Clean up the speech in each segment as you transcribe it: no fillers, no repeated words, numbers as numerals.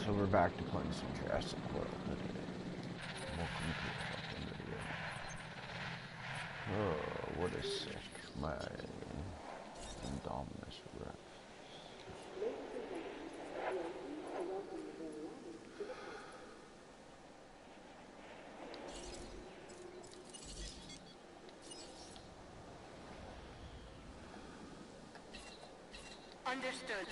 So we're back to playing some Jurassic World today. Welcome to the fucking video. Oh, what a sick. My Indominus Rex. Understood.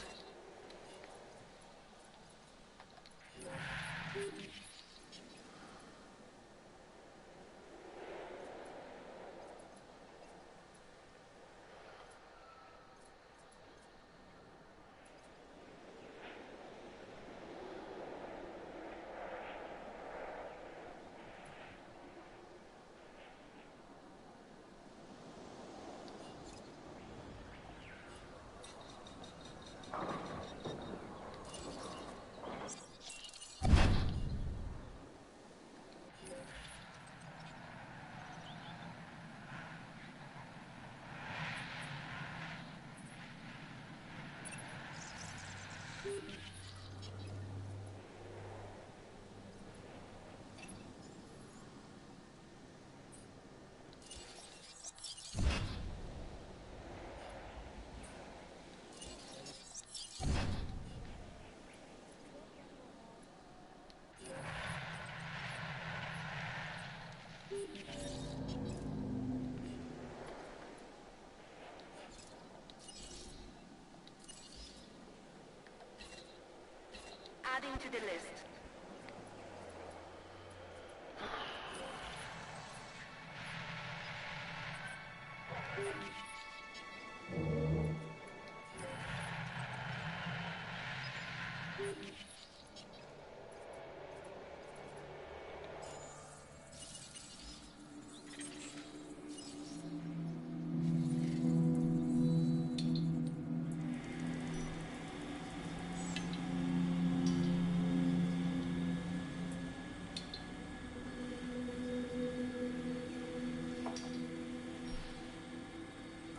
Adding to the list.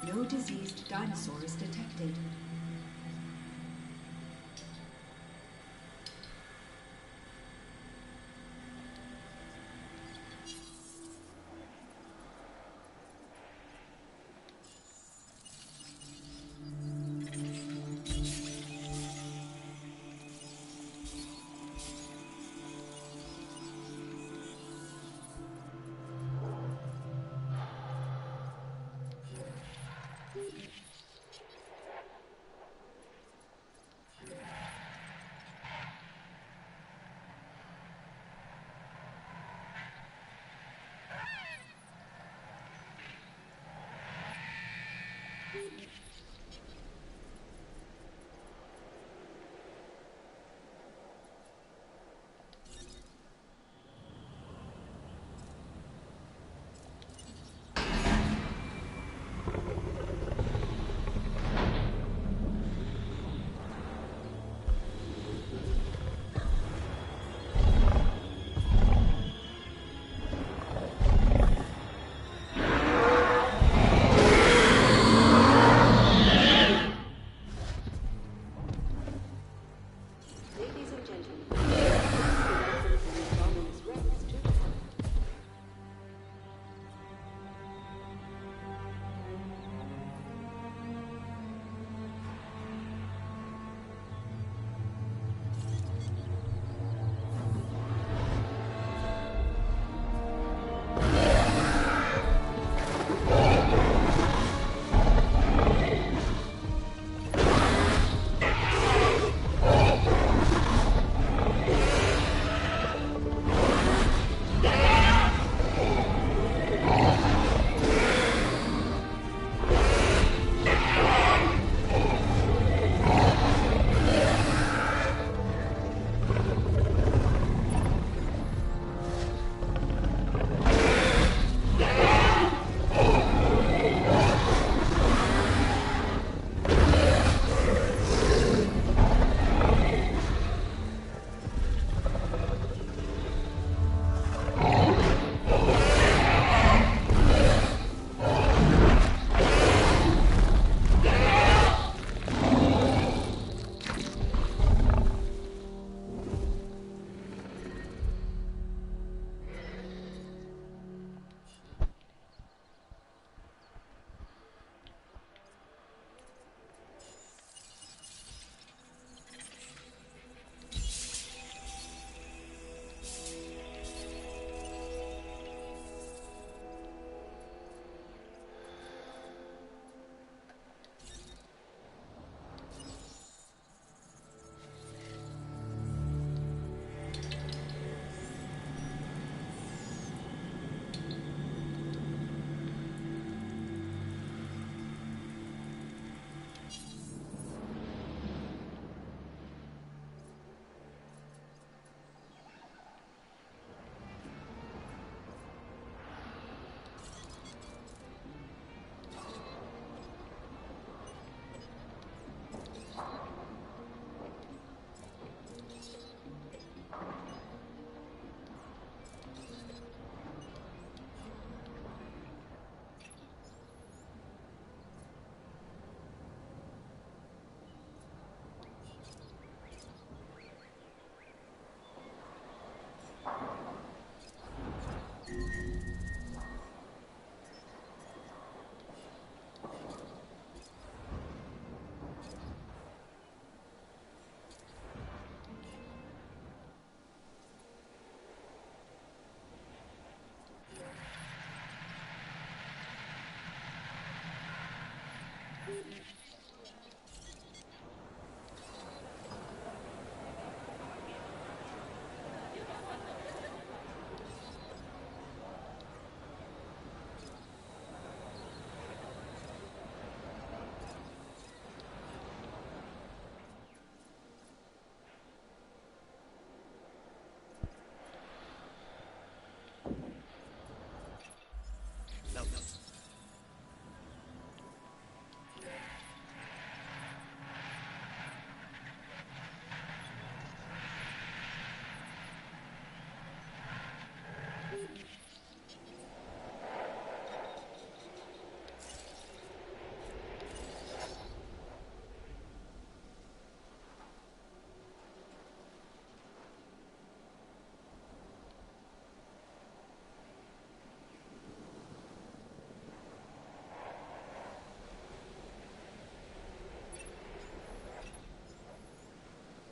No diseased dinosaurs detected.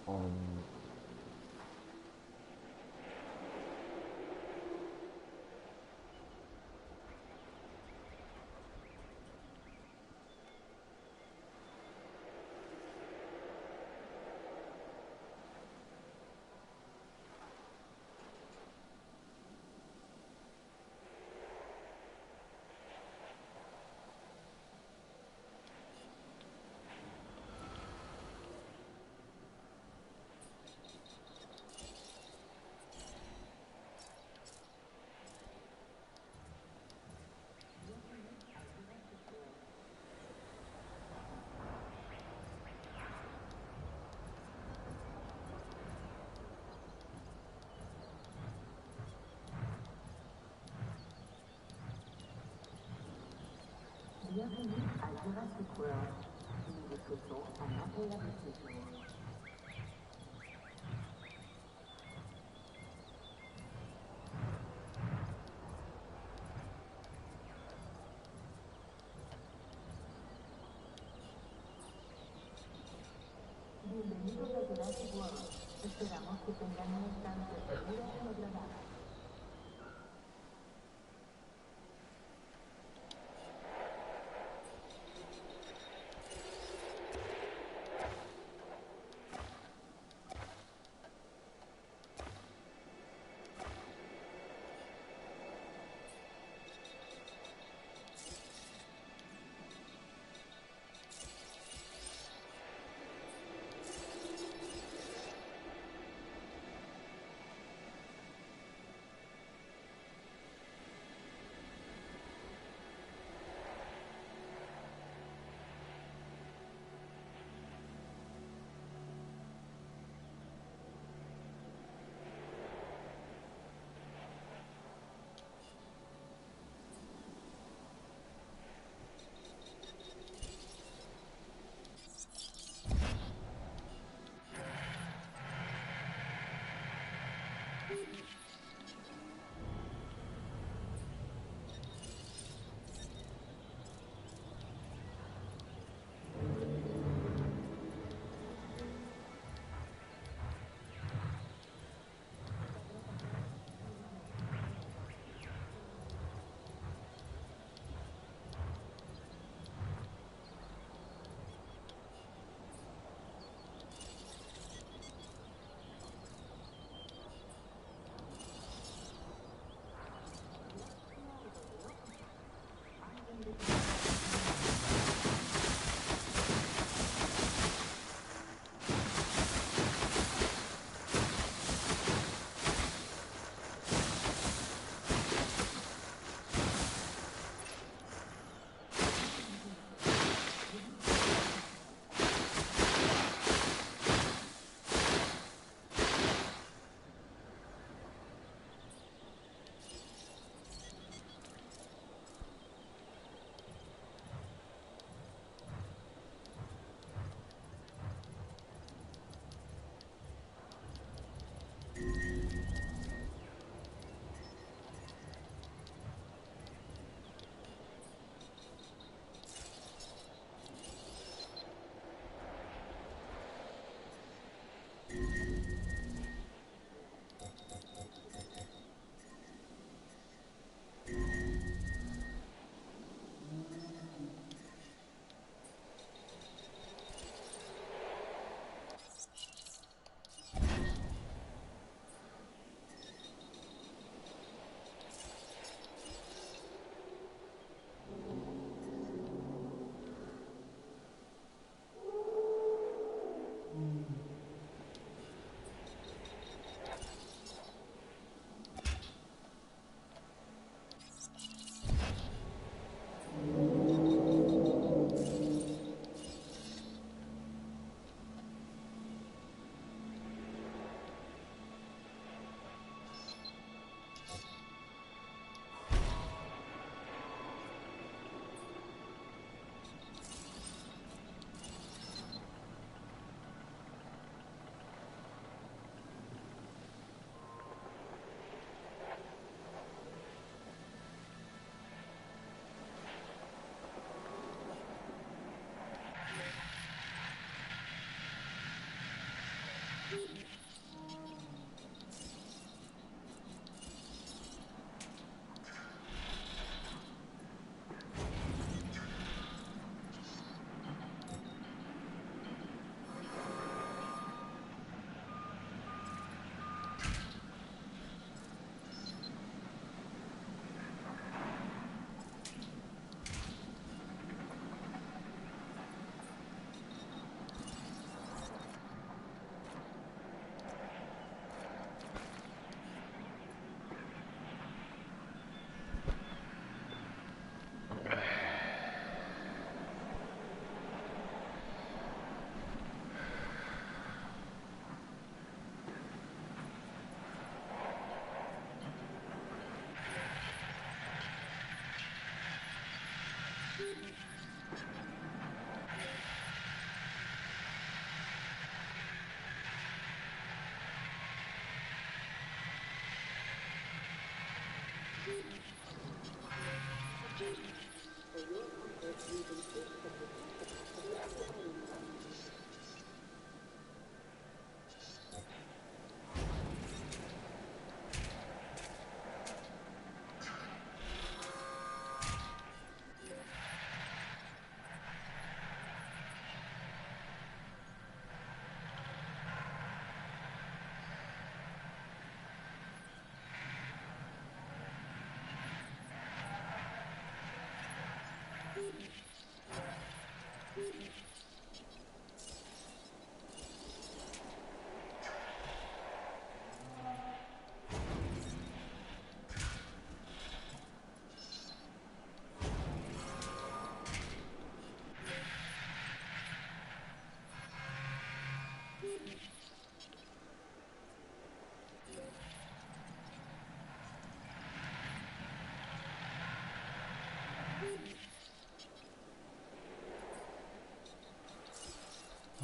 Um, Bienvenue à Jurassic World. Nous vous souhaitons un agréable séjour. Bienvenidos a Jurassic World. Esperamos que tengan una estancia segura y agradable.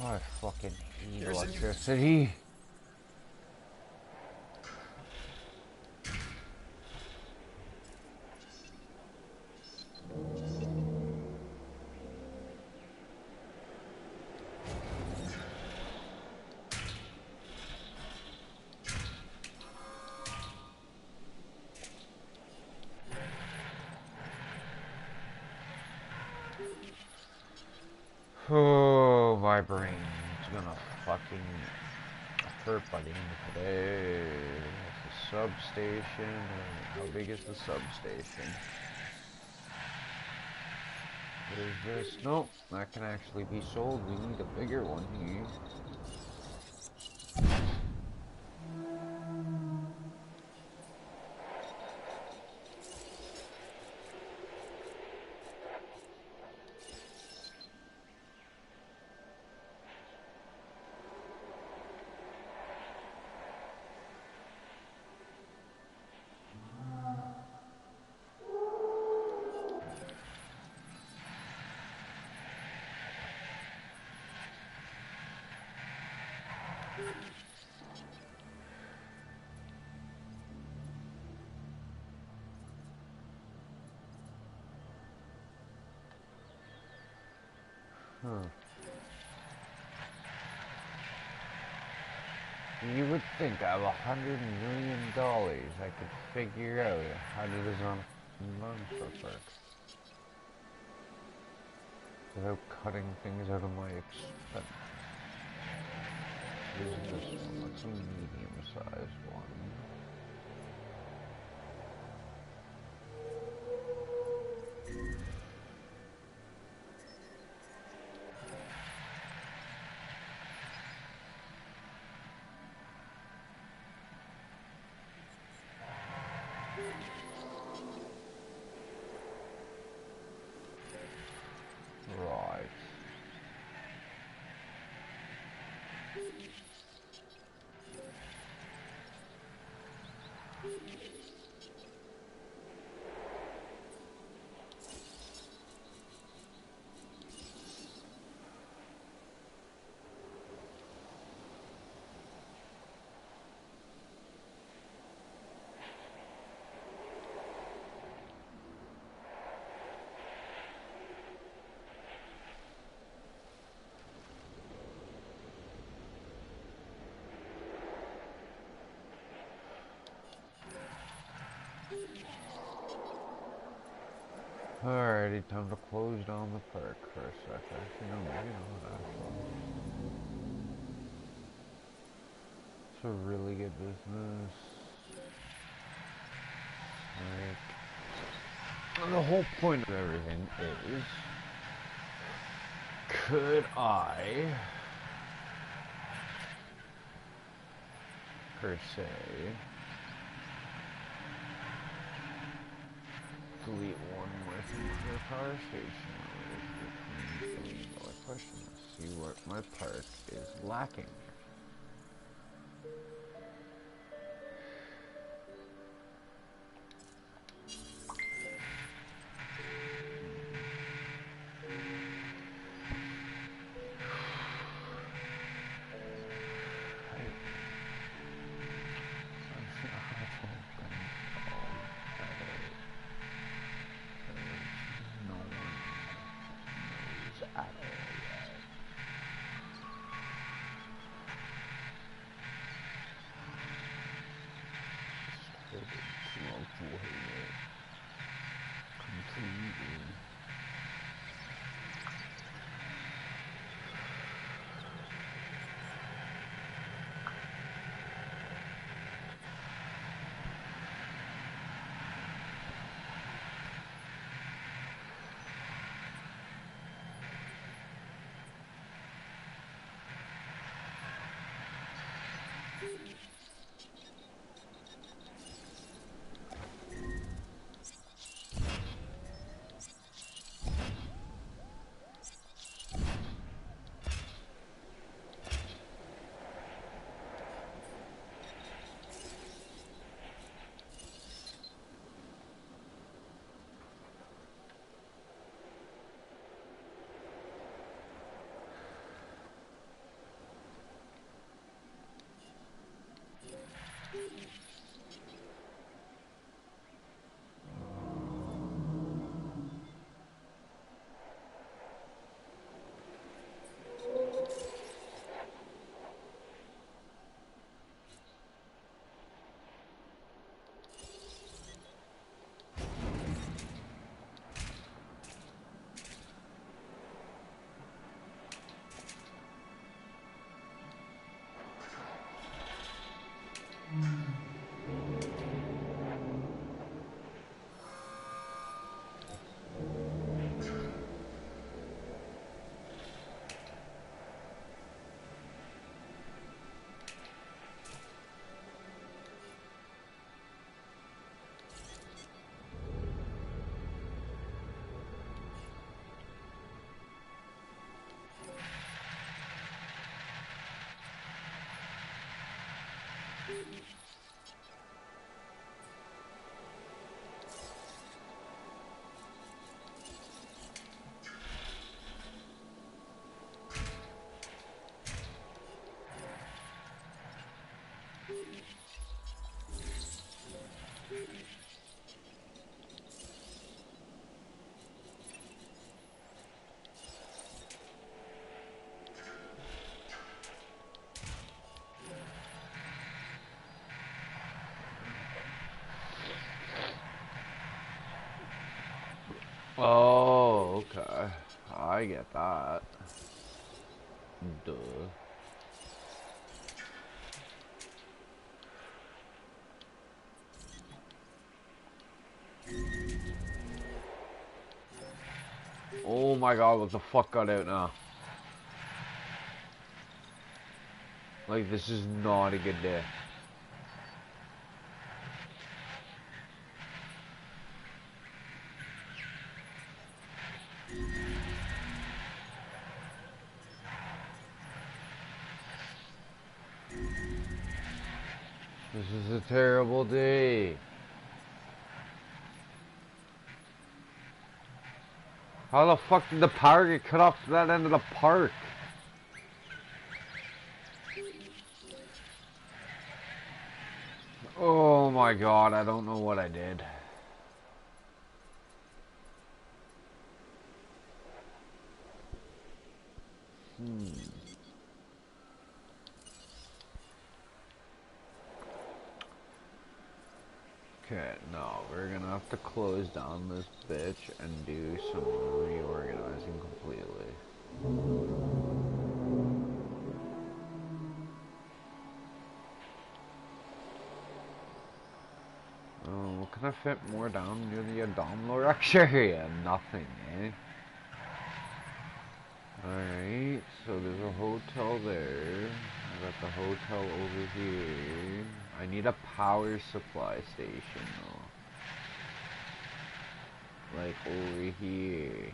Oh, I fucking hate electricity. Oh, my brain's gonna fucking hurt by the end of today. That's the substation. How big is the substation? What is this? Nope, that can actually be sold. We need a bigger one here. Huh. You would think out of $100 million I could figure out how to design a monster park without cutting things out of my expense. Using this one, what's a medium-sized one? Right. Alrighty, time to close down the park for a sec. Actually, no, maybe not actually. It's a really good business. Like, the whole point of everything is, could I, per se, delete one with the power station? $1 question. Let's see what my park is lacking. Oh, okay. I get that. Duh. Oh my god, what the fuck got out now? Like, this is not a good day. This is a terrible day. How the fuck did the power get cut off to that end of the park? Oh my god, I don't know what I did. Okay, no, we're gonna have to close down this bitch and do some reorganizing completely. Oh, can I fit more down near the Adomlorax area? Nothing, eh? Alright, so there's a hotel there. I got the hotel over here. I need a power supply station though. Like over here.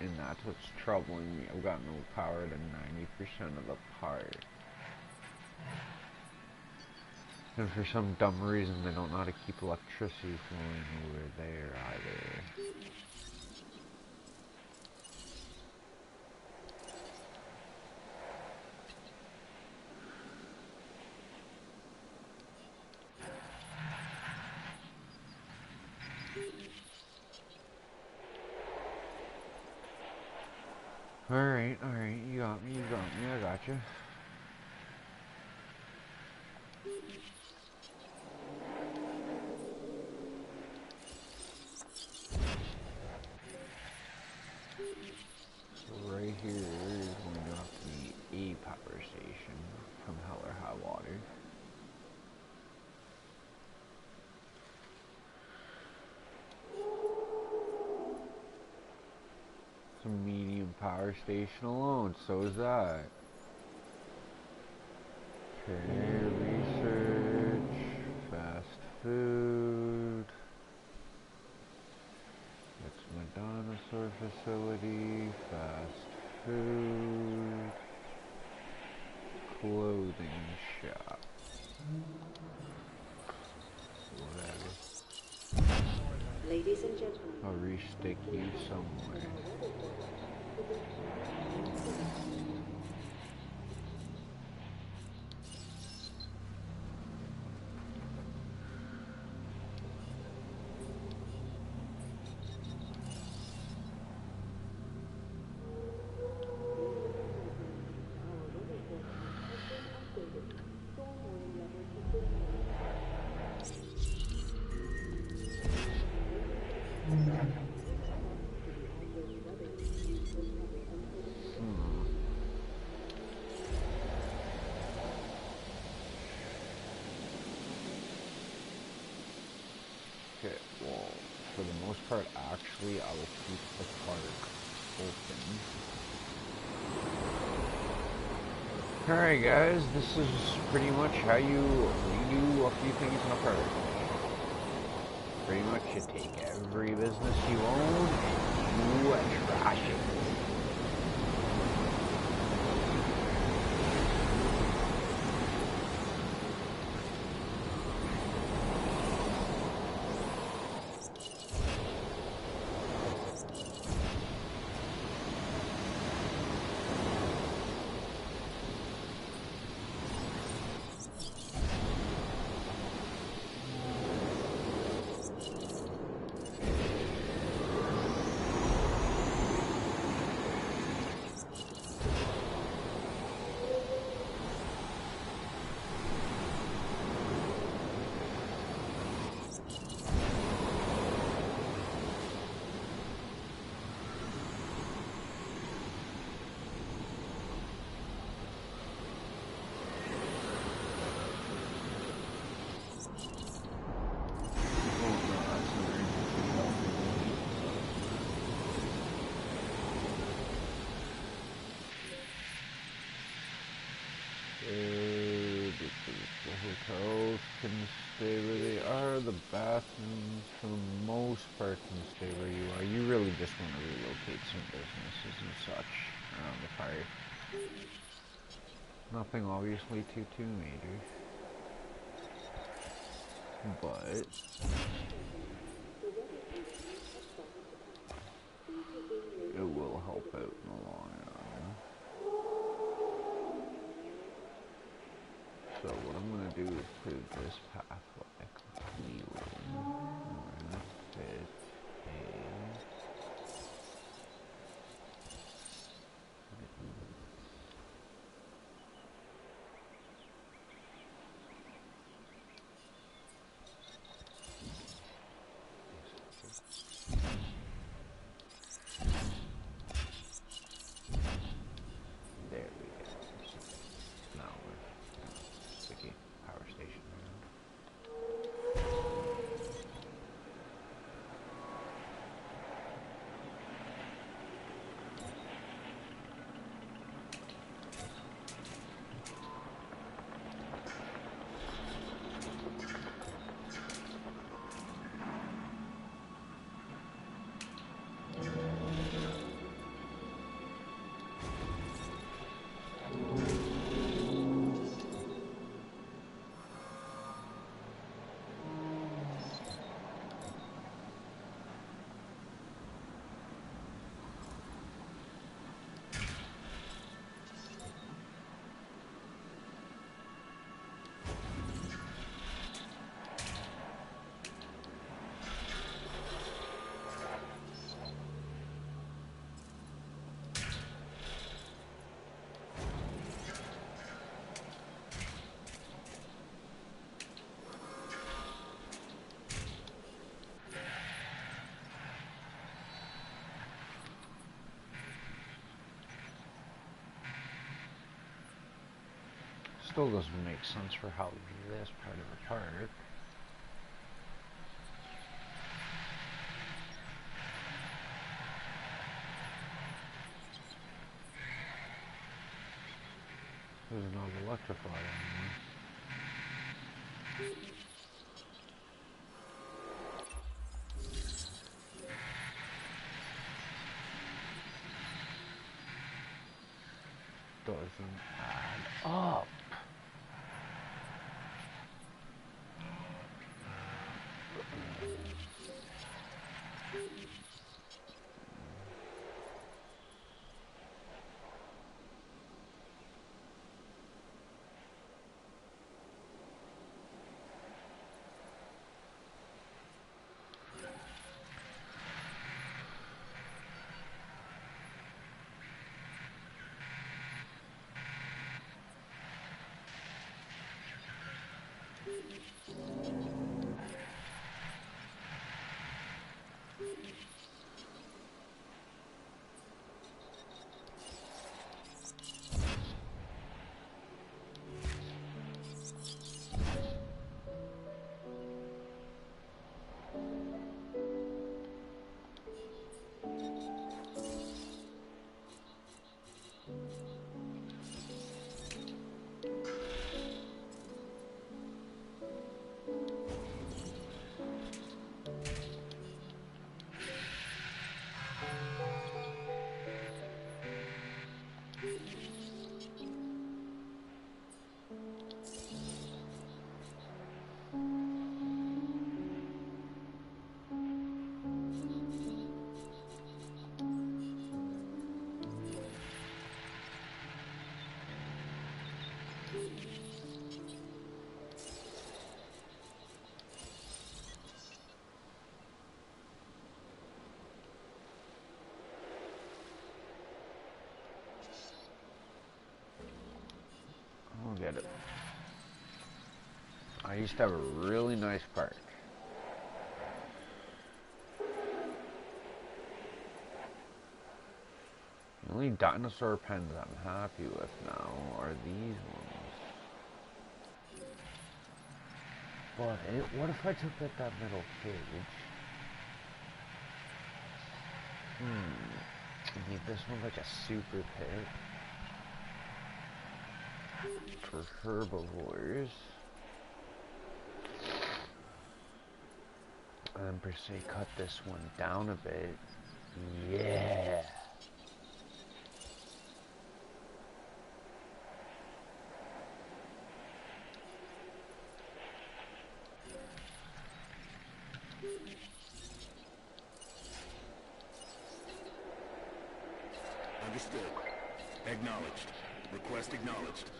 And that's what's troubling me. I've got no power to 90% of the park. And for some dumb reason they don't know how to keep electricity flowing over there either. Alright, you got me, I got you. So right here is going to have to be a power station from Hell or High Water. It's a medium power station alone, so is that. Okay, research, fast food. That's my dinosaur facility, fast food, clothing shop. Whatever. Ladies and gentlemen. I'll restick you somewhere. Okay, well, for the most part, actually, I will keep the park open. Alright guys, this is pretty much how you redo a few things in a park. Pretty much you take every business you own and you trash it. and for the most part can stay where you are. You really just want to relocate some businesses and such around the park. Nothing obviously too major, but it will help out in the long run. So what I'm going to do is put this pathway completely. We're going to fit there we go. Now we're sticky power station around. Still doesn't make sense for how this part of the park. There's not electrified anymore. Doesn't add up. I'll get it. I used to have a really nice park. The only dinosaur pens I'm happy with now are these ones. But what if I took out that middle cage? Need this one like a super pit for herbivores. And then per se cut this one down a bit. Yeah. Understood. Acknowledged. Request acknowledged.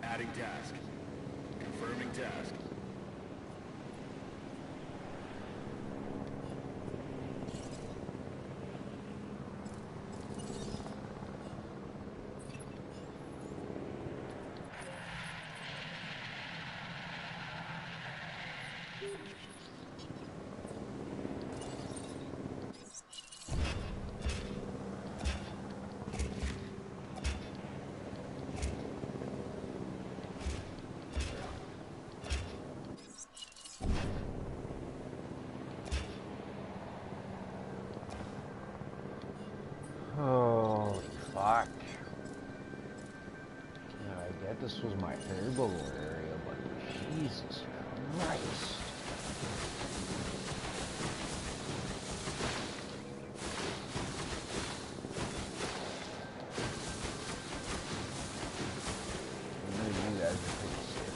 Adding task. Confirming task. Oh, fuck. Now, I get this was my herbal area, but Jesus Christ. I know you guys are pretty safe.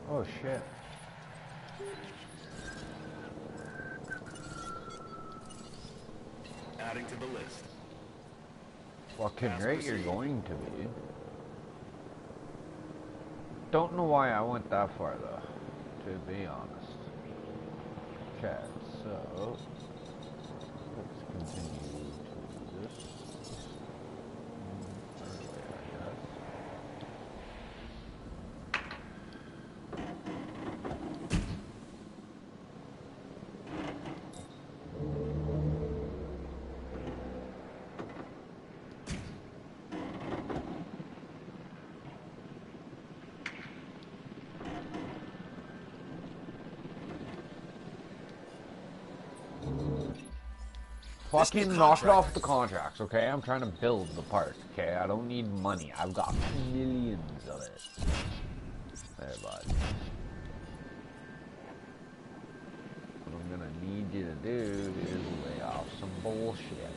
Oh shit. Adding to the list. Fucking Task right, you're received. going to be. Don't know why I went that far though, to be honest. Okay, so let's continue to this. Our way, I guess. Fucking knock it off with the contracts, okay? I'm trying to build the park, okay? I don't need money. I've got millions of it. There, bud. What I'm gonna need you to do is lay off some bullshit.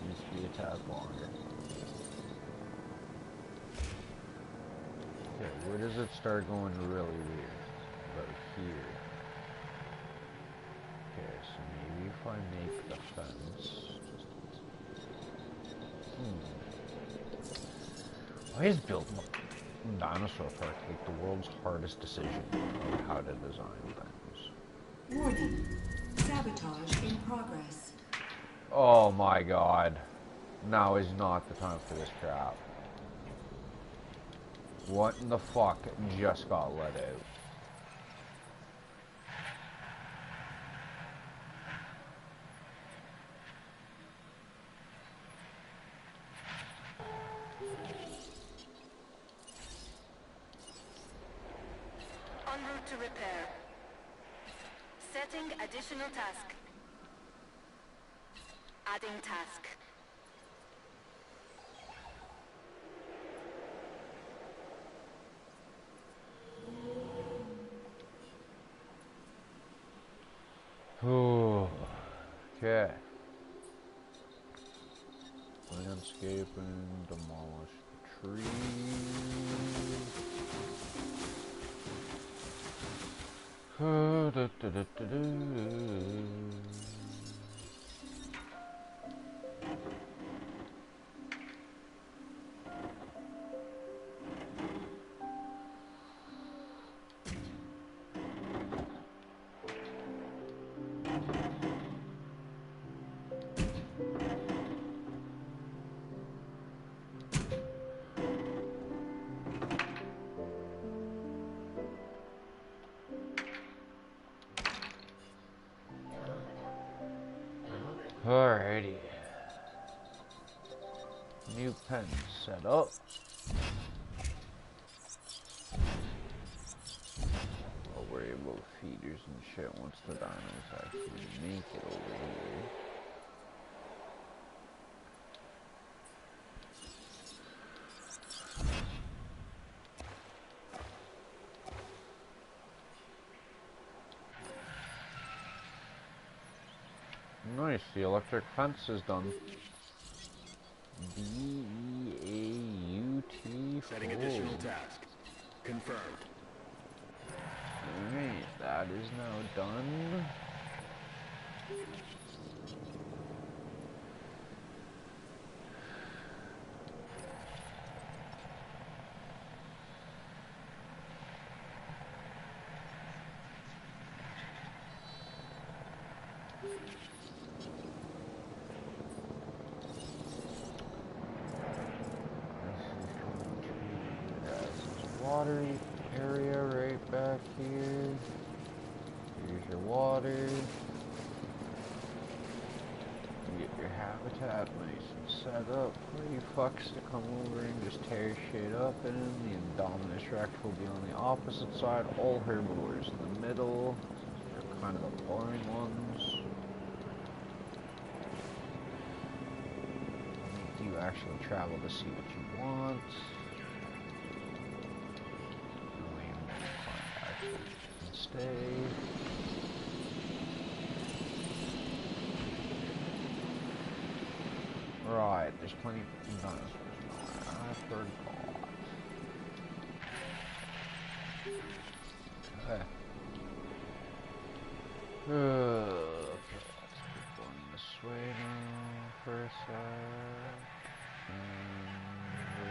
Needs to be a tad longer. Okay, where does it start going really weird? About here. Okay, so maybe if I make the fence... Why is building a dinosaur park like the world's hardest decision of how to design things? Warning. Sabotage in progress. Oh my god. Now is not the time for this crap. What in the fuck just got let out? En route to repair. Setting additional task. Adding task. Okay. Landscaping, demolish the trees. Alrighty. New pen set up. I'll worry about feeders and shit once the dinos actually make it over here. Nice, the electric fence is done. B-E-A-U-T. Setting additional task. Confirmed. Alright, that is now done. Water area right back here. Here's your water. You get your habitat nice and set up for you fucks to come over and just tear shit up in. The Indominus Rex will be on the opposite side. All herbivores in the middle. They're kind of the boring ones. You actually travel to see what you want. Stay. Right, there's plenty of dinosaurs now. I forgot. Okay. Okay, let's keep going this way now for a sec. And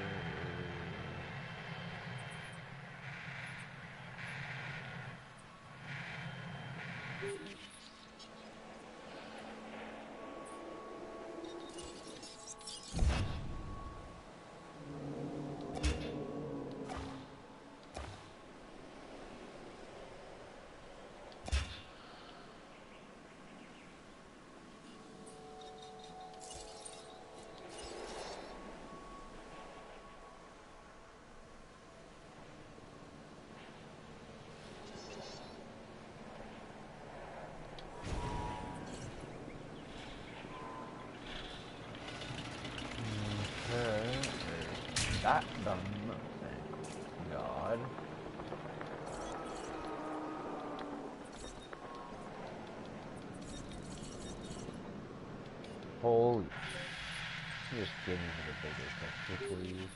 That done nothing. God. Holy. Just give me the bigger picture, please.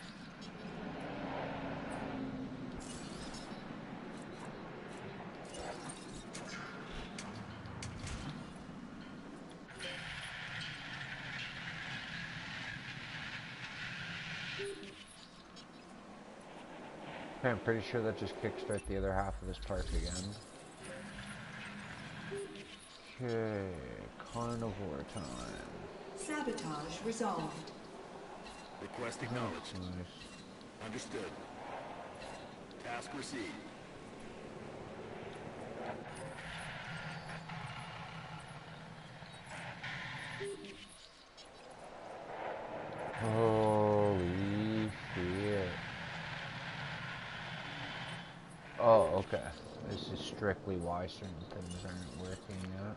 Okay, I'm pretty sure that just kickstart the other half of this park again. Okay, carnivore time. Sabotage resolved. Request acknowledged. Nice. Understood. Task received. Holy shit. Oh, okay. This is strictly why certain things aren't working yet.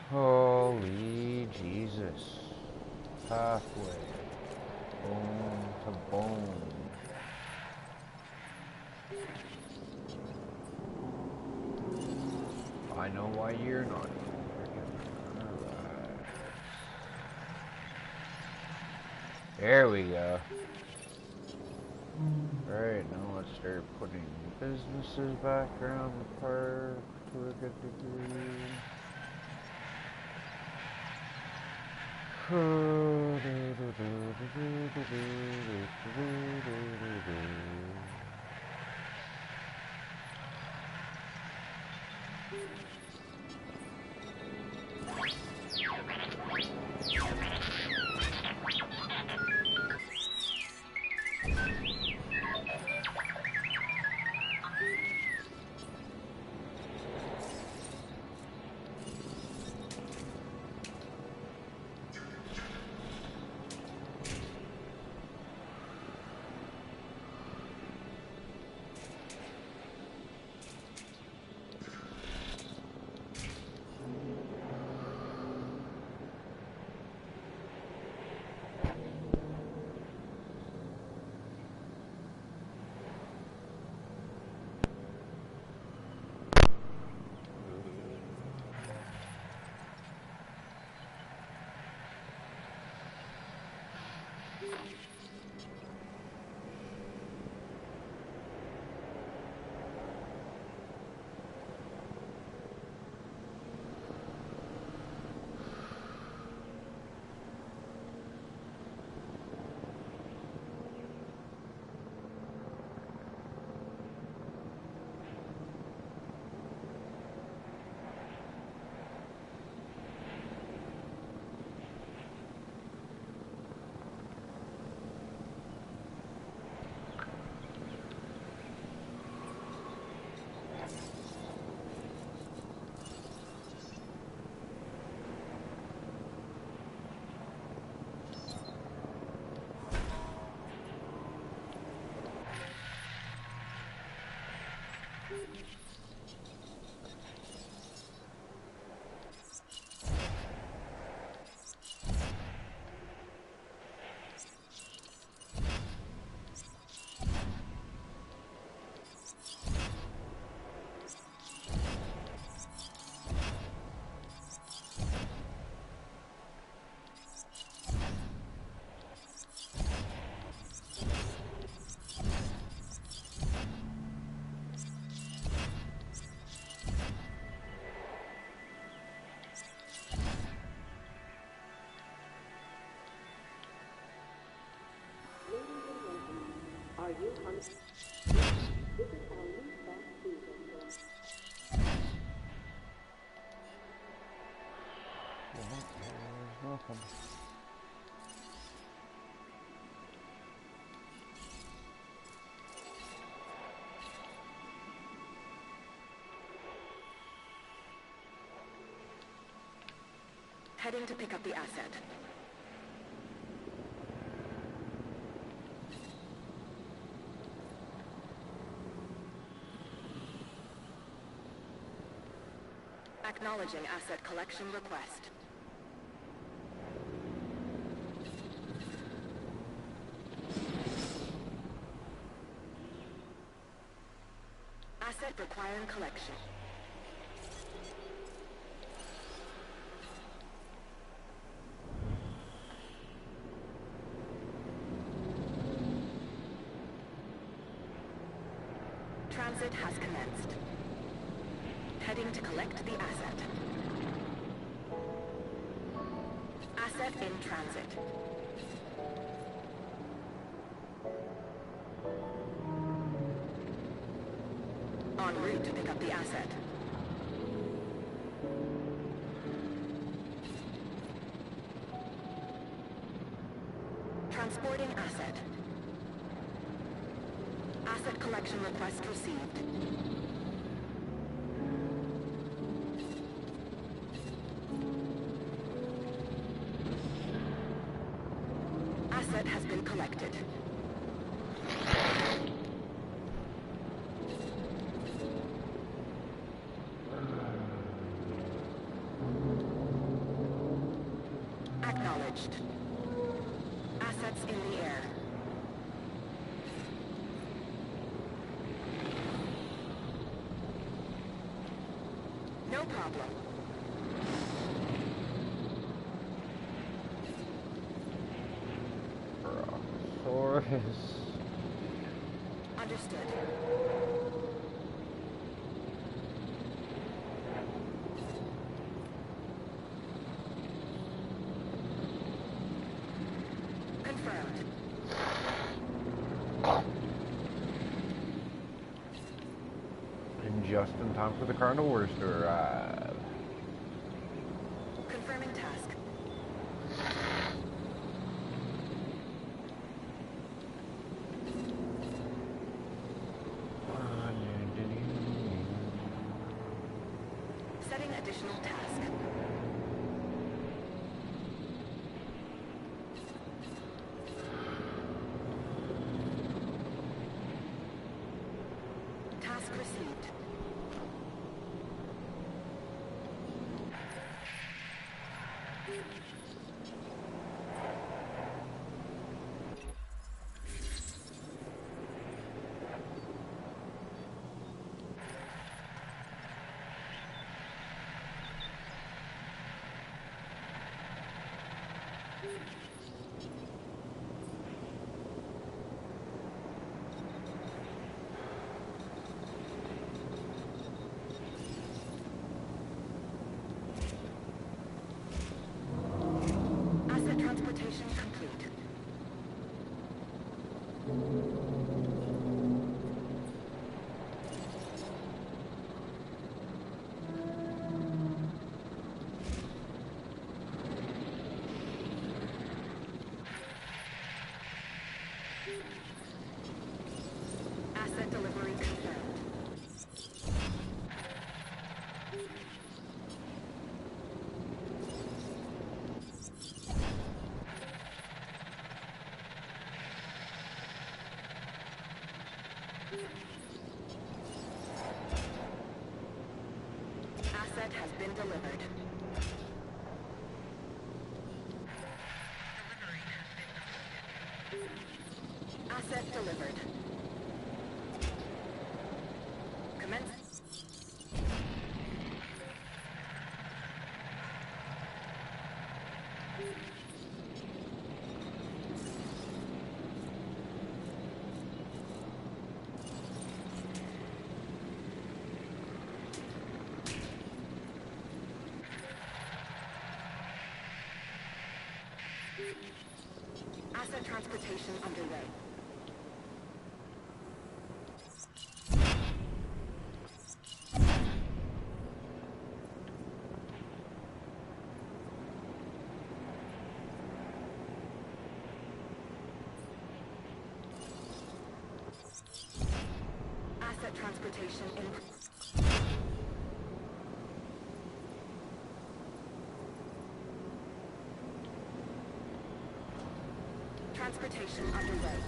Holy Jesus. Pathway. Bone to bone. I know why you're not freaking. Alright. There we go. Alright, now let's start putting businesses back around the park to a good degree. There's nothing. Heading to pick up the asset. Acknowledging asset collection request. Asset requiring collection. Transit has commenced. Heading to collect the asset. Asset in transit. En route to pick up the asset. Transporting asset. Asset collection request received. Asset has been collected. Acknowledged. Assets in the air. No problem. Brachiosaurus. Understood. Confirmed. And just in time for the carnivores to arrive. Confirming task. Setting additional task. Task received. Asset transportation complete. Asset delivery confirmed. Asset has been delivered. Asset delivered. Commence. Asset transportation underway. Transportation in... Transportation underway.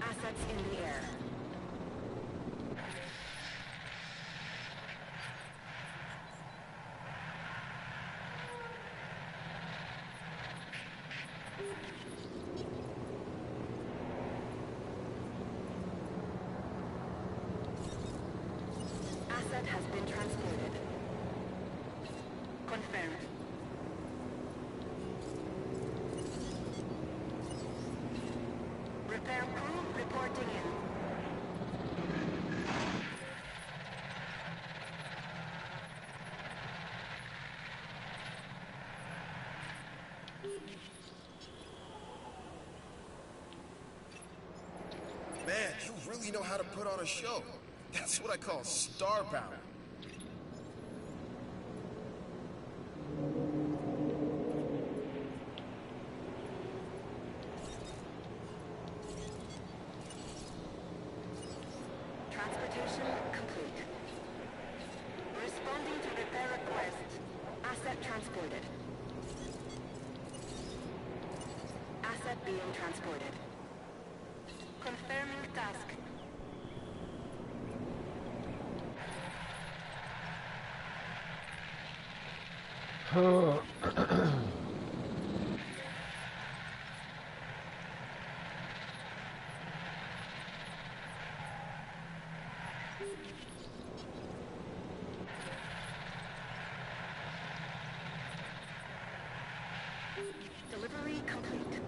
Assets in the air. Asset has been transported. Confirmed. Repair crew reporting in. Man, you really know how to put on a show. That's what I call star power. Transportation complete. Responding to repair request. Asset transported. Asset being transported. Confirming task. Delivery complete.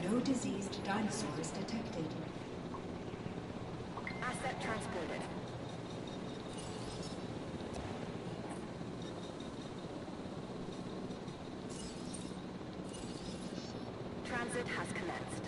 No diseased dinosaurs detected. Asset transported. Transit has commenced.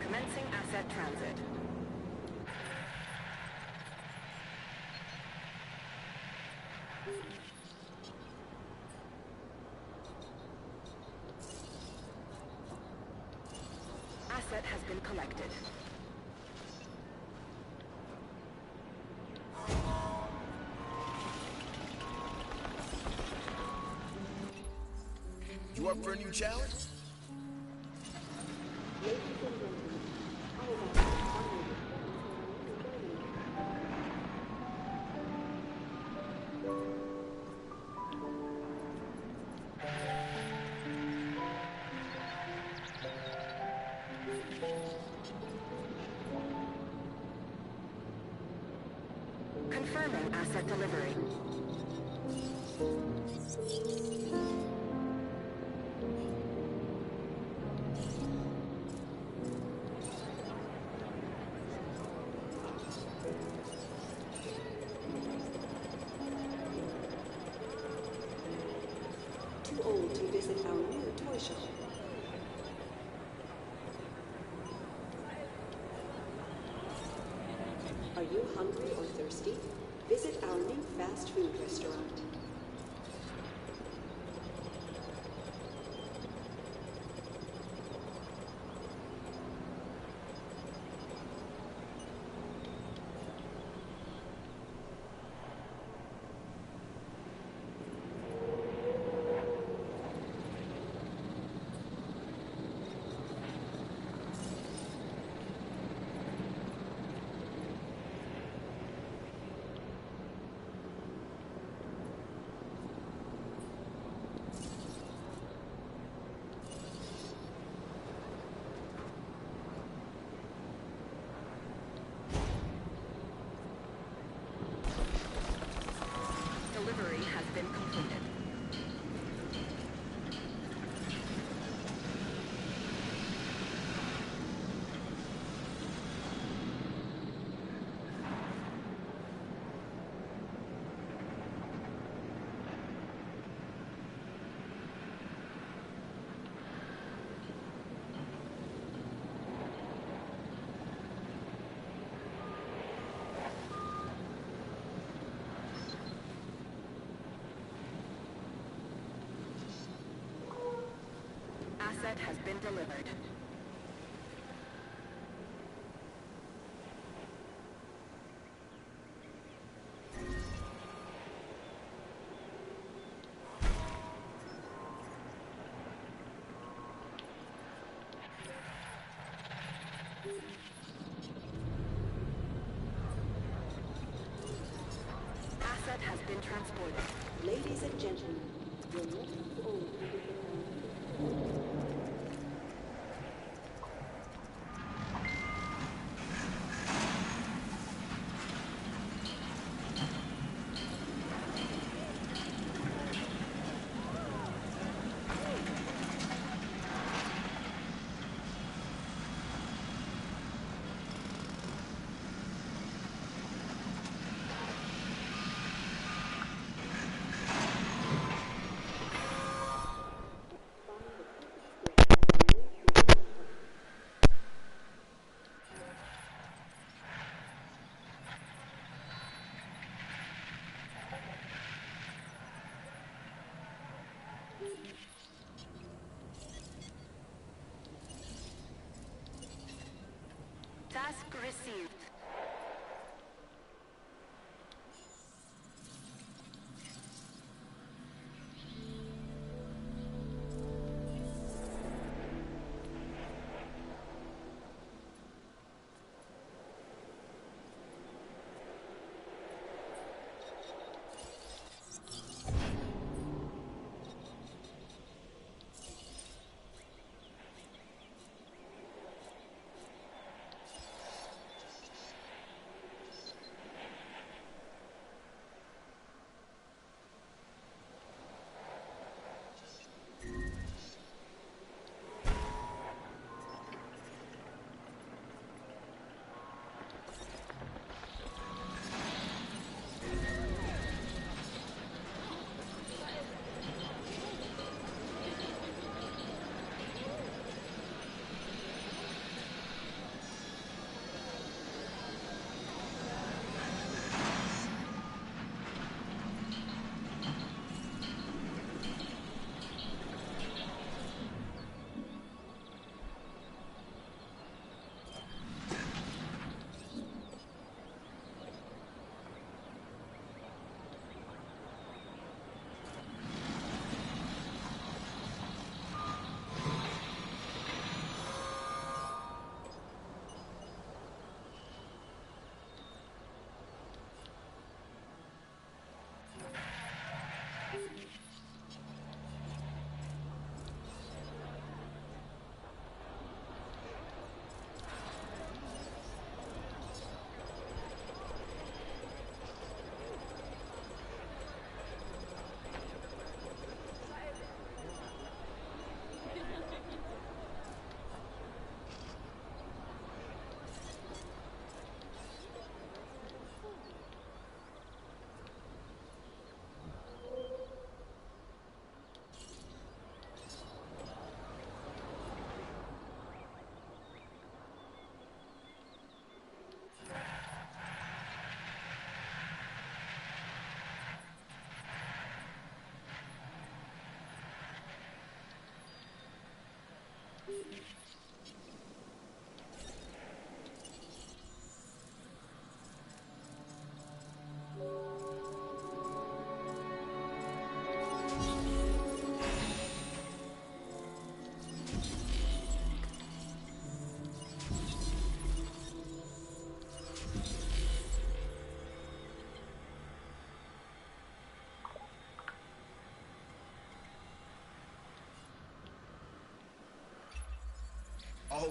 Commencing asset transit. Asset has been collected. You up for a new challenge? Confirming asset delivery. Too old to visit our new toy shop. Are you hungry or thirsty? Visit our new fast food restaurant. Delivery has been completed. Asset has been delivered. Asset has been transported. Ladies and gentlemen, you're not too old to visit our Task received.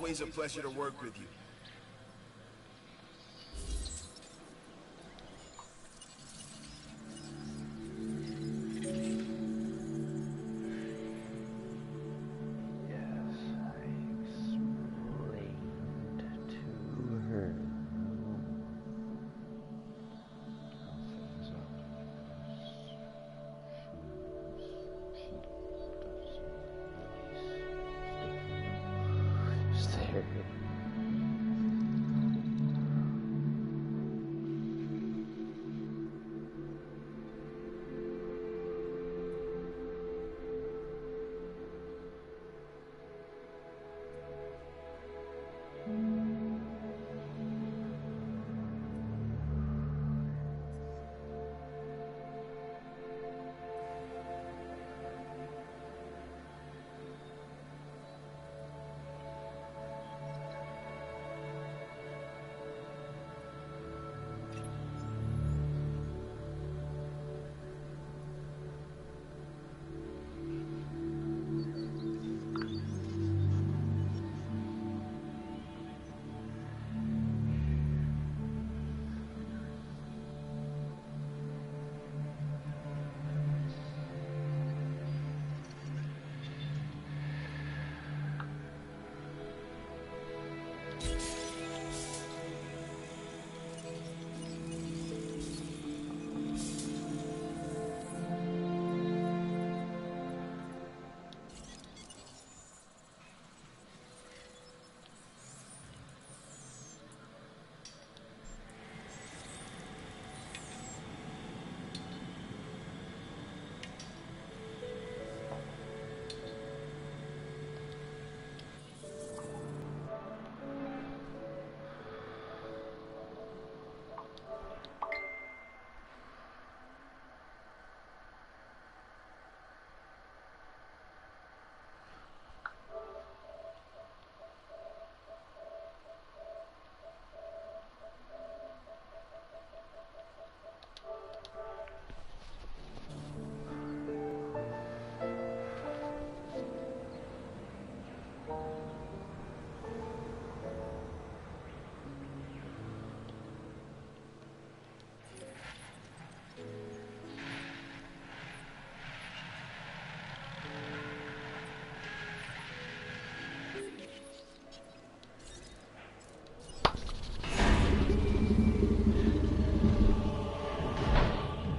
always a pleasure to work with you. Yes, I explained to her how things are. She doesn't really stick.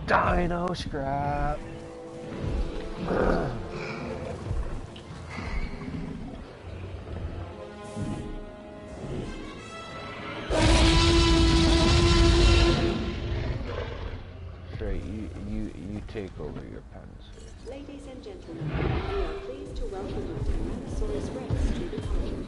Dino scrap. Straight, you take over your pens here. Ladies and gentlemen, we are pleased to welcome you to Tyrannosaurus Rex to the party.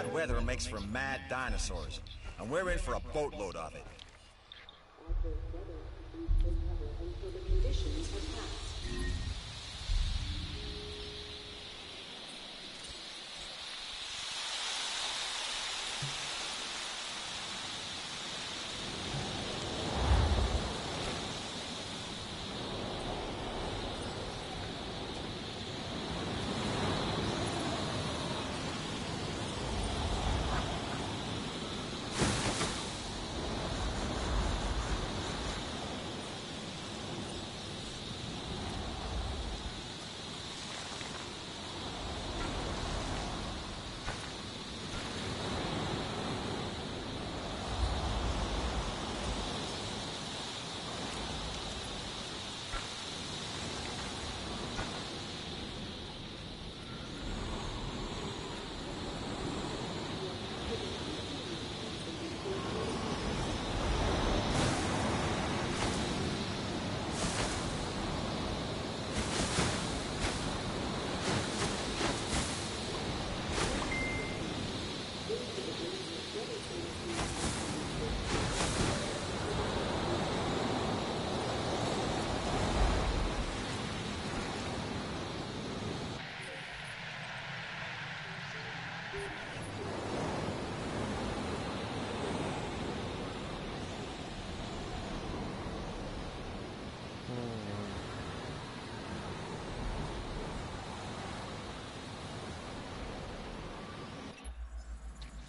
bad weather makes for mad dinosaurs, and we're in for a boatload of it. Adverse weather leads to cover until the conditions have passed.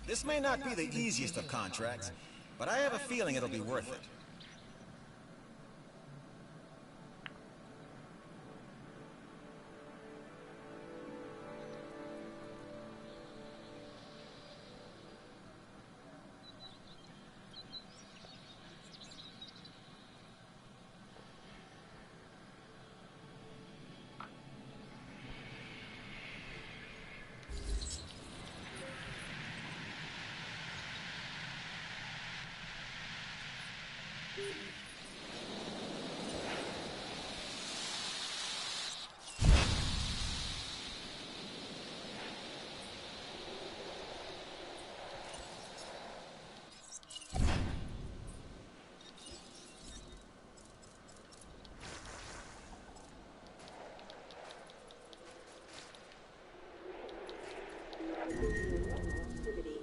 This may not be the easiest of contracts, but I have a feeling it'll be worth it. Activity.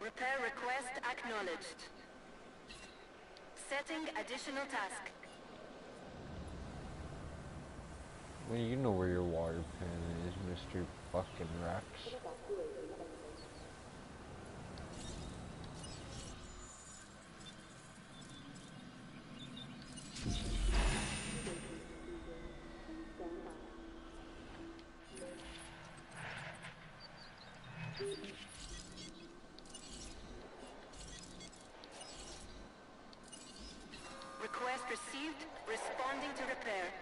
Repair request acknowledged. Setting additional task. Well, you know where your water pan is, Mr. Fucking Rex. Request received. Responding to repair.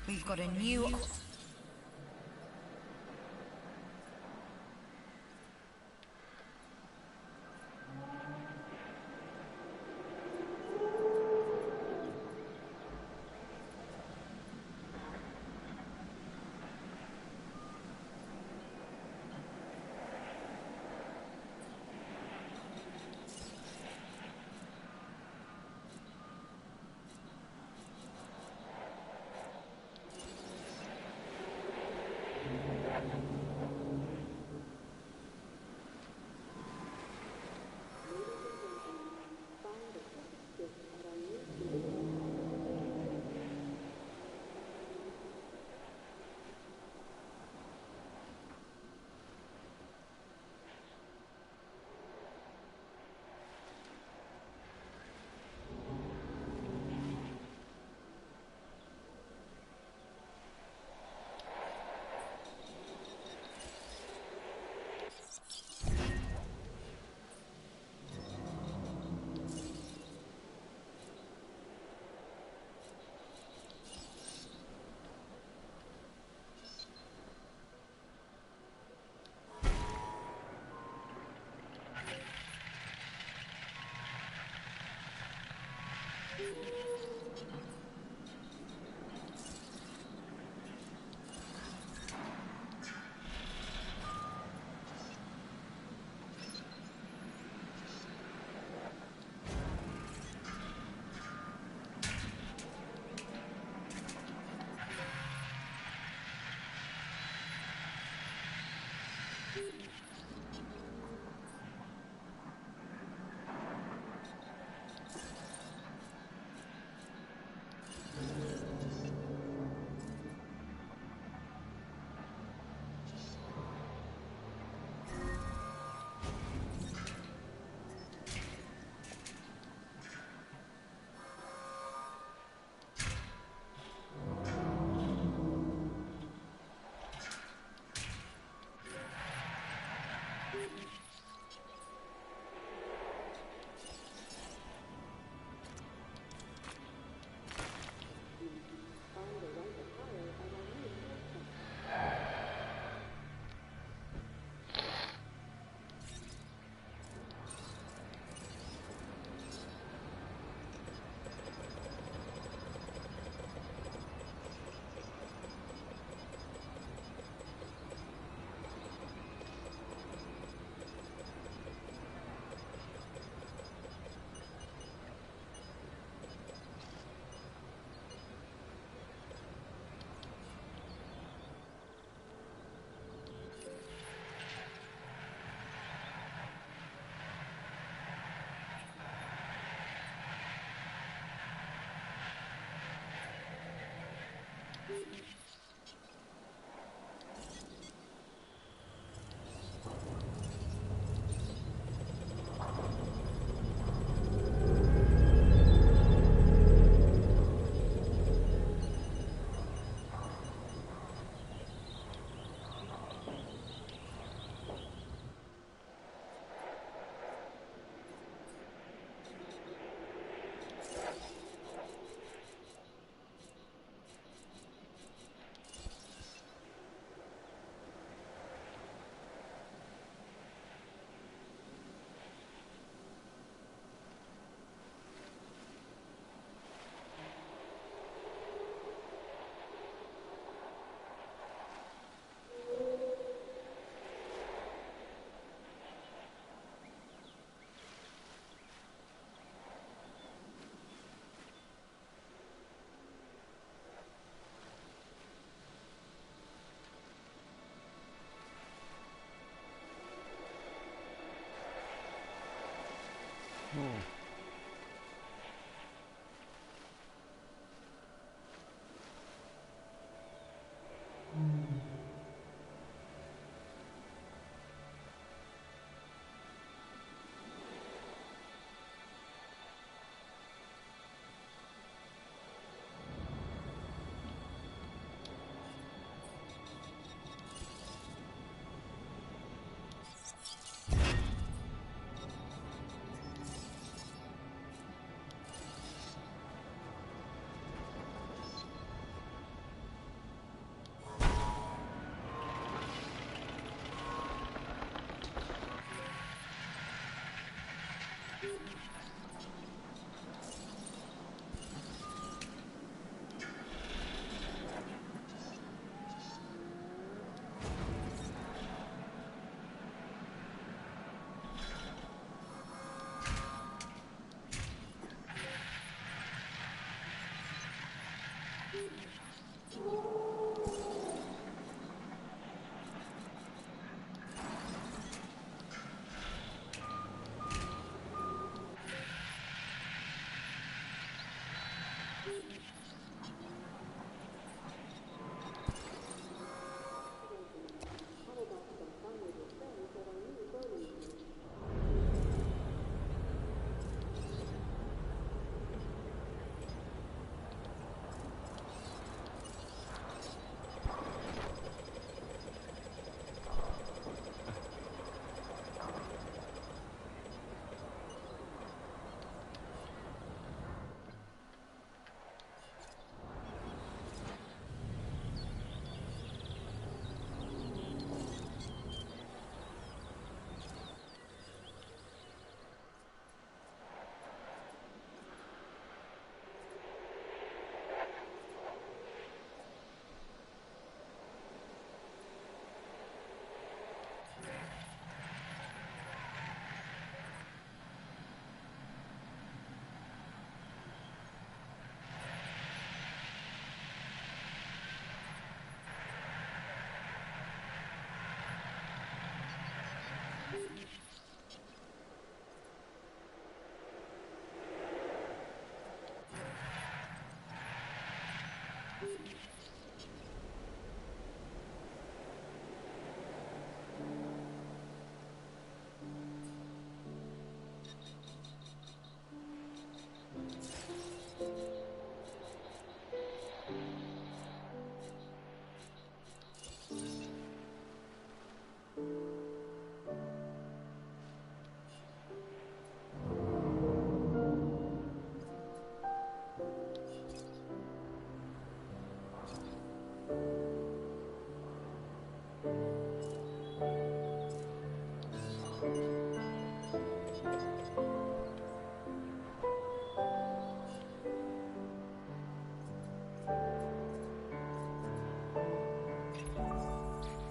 We've got a new... Hmm.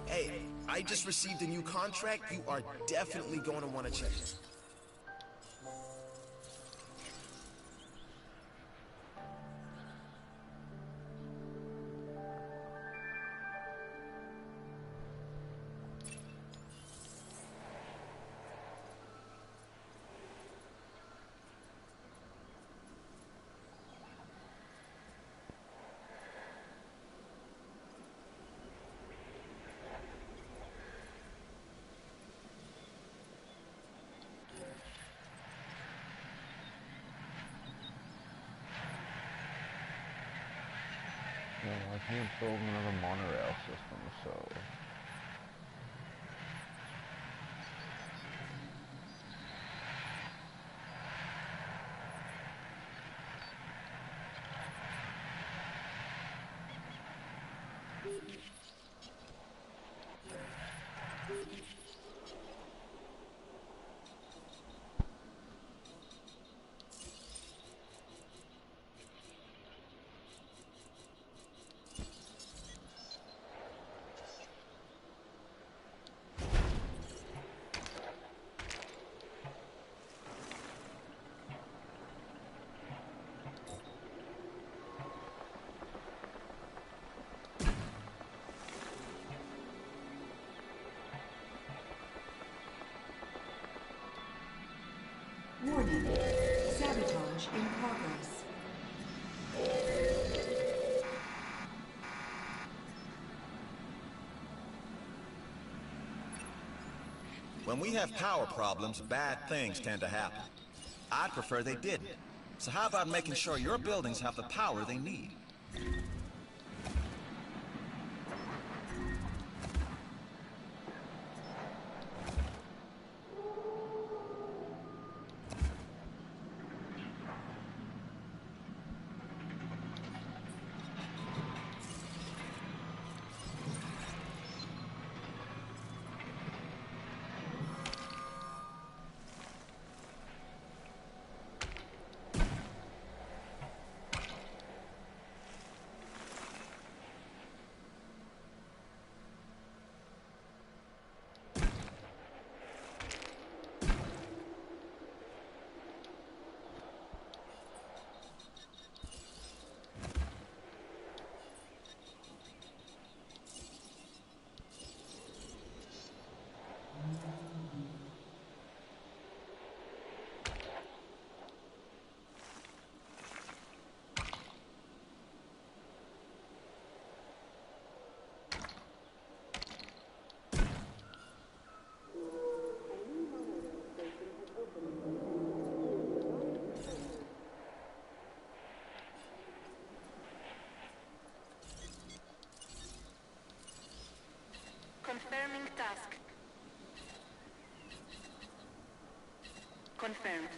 Hey, I just received a new contract. You are definitely going to want to check it. Well, I can't build another monorail system, so... Warning. Sabotage in progress. When we have power problems, bad things tend to happen. I'd prefer they didn't. So how about making sure your buildings have the power they need? Confirming task. Confirmed.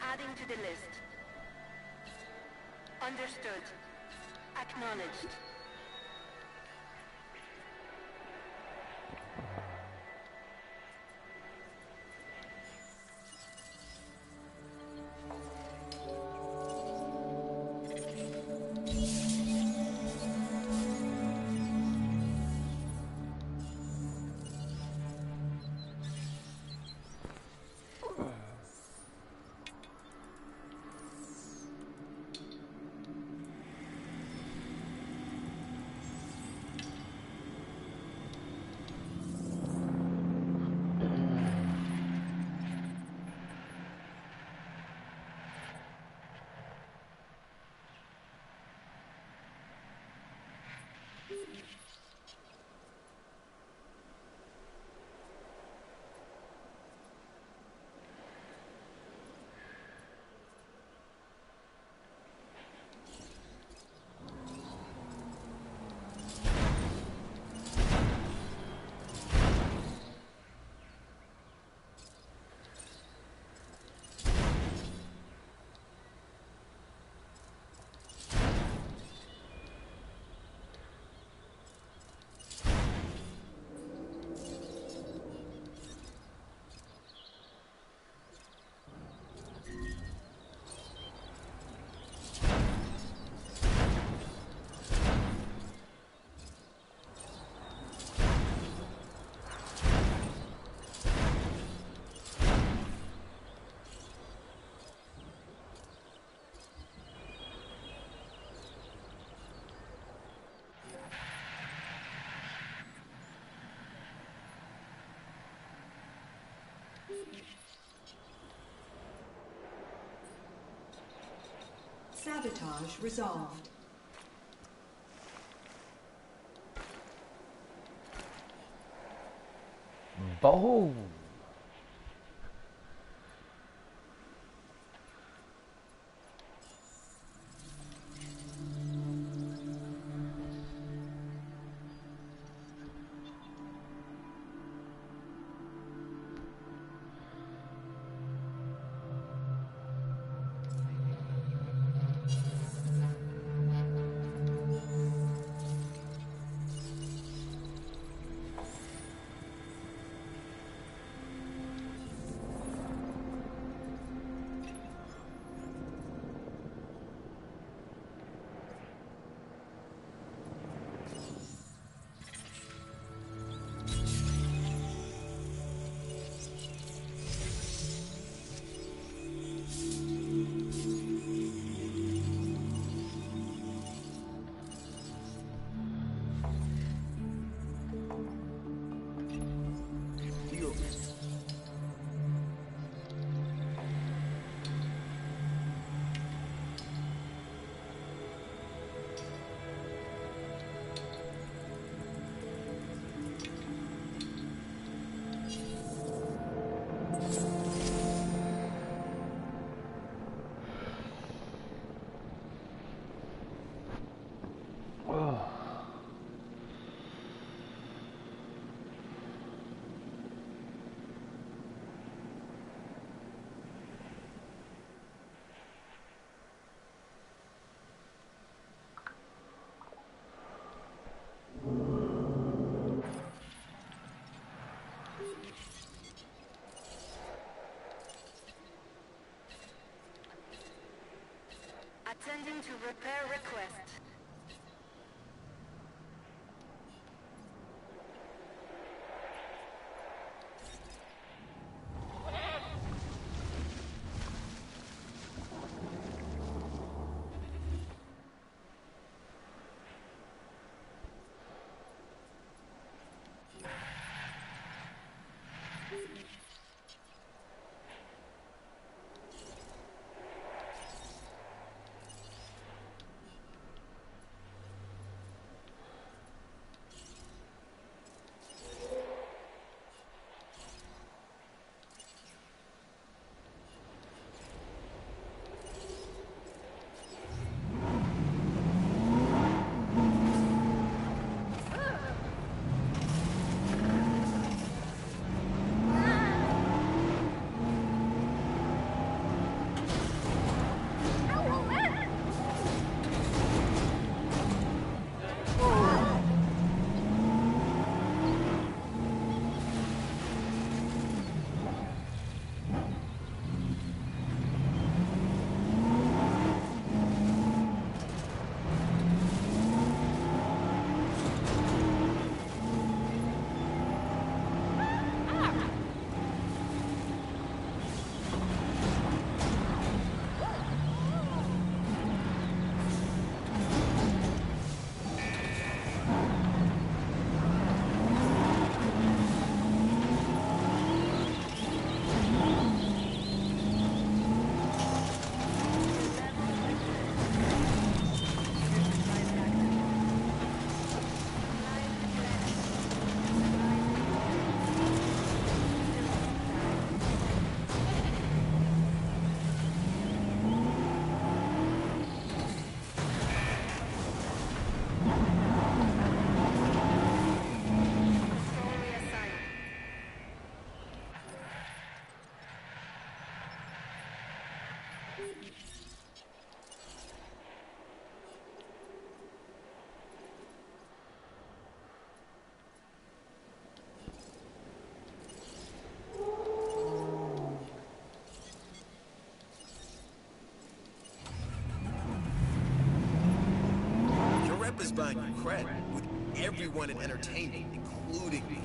Adding to the list. Understood. Acknowledged. Sabotage resolved. Boom! just buying you credit, with everyone in entertainment, including me.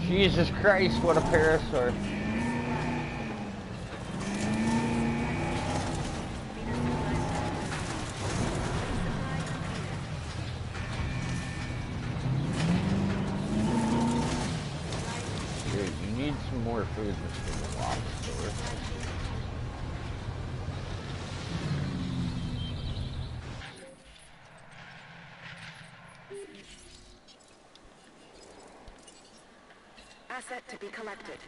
Jesus Christ, what a parasaur. Dude, you need some more food Mr. the Lobster. Asset to be collected.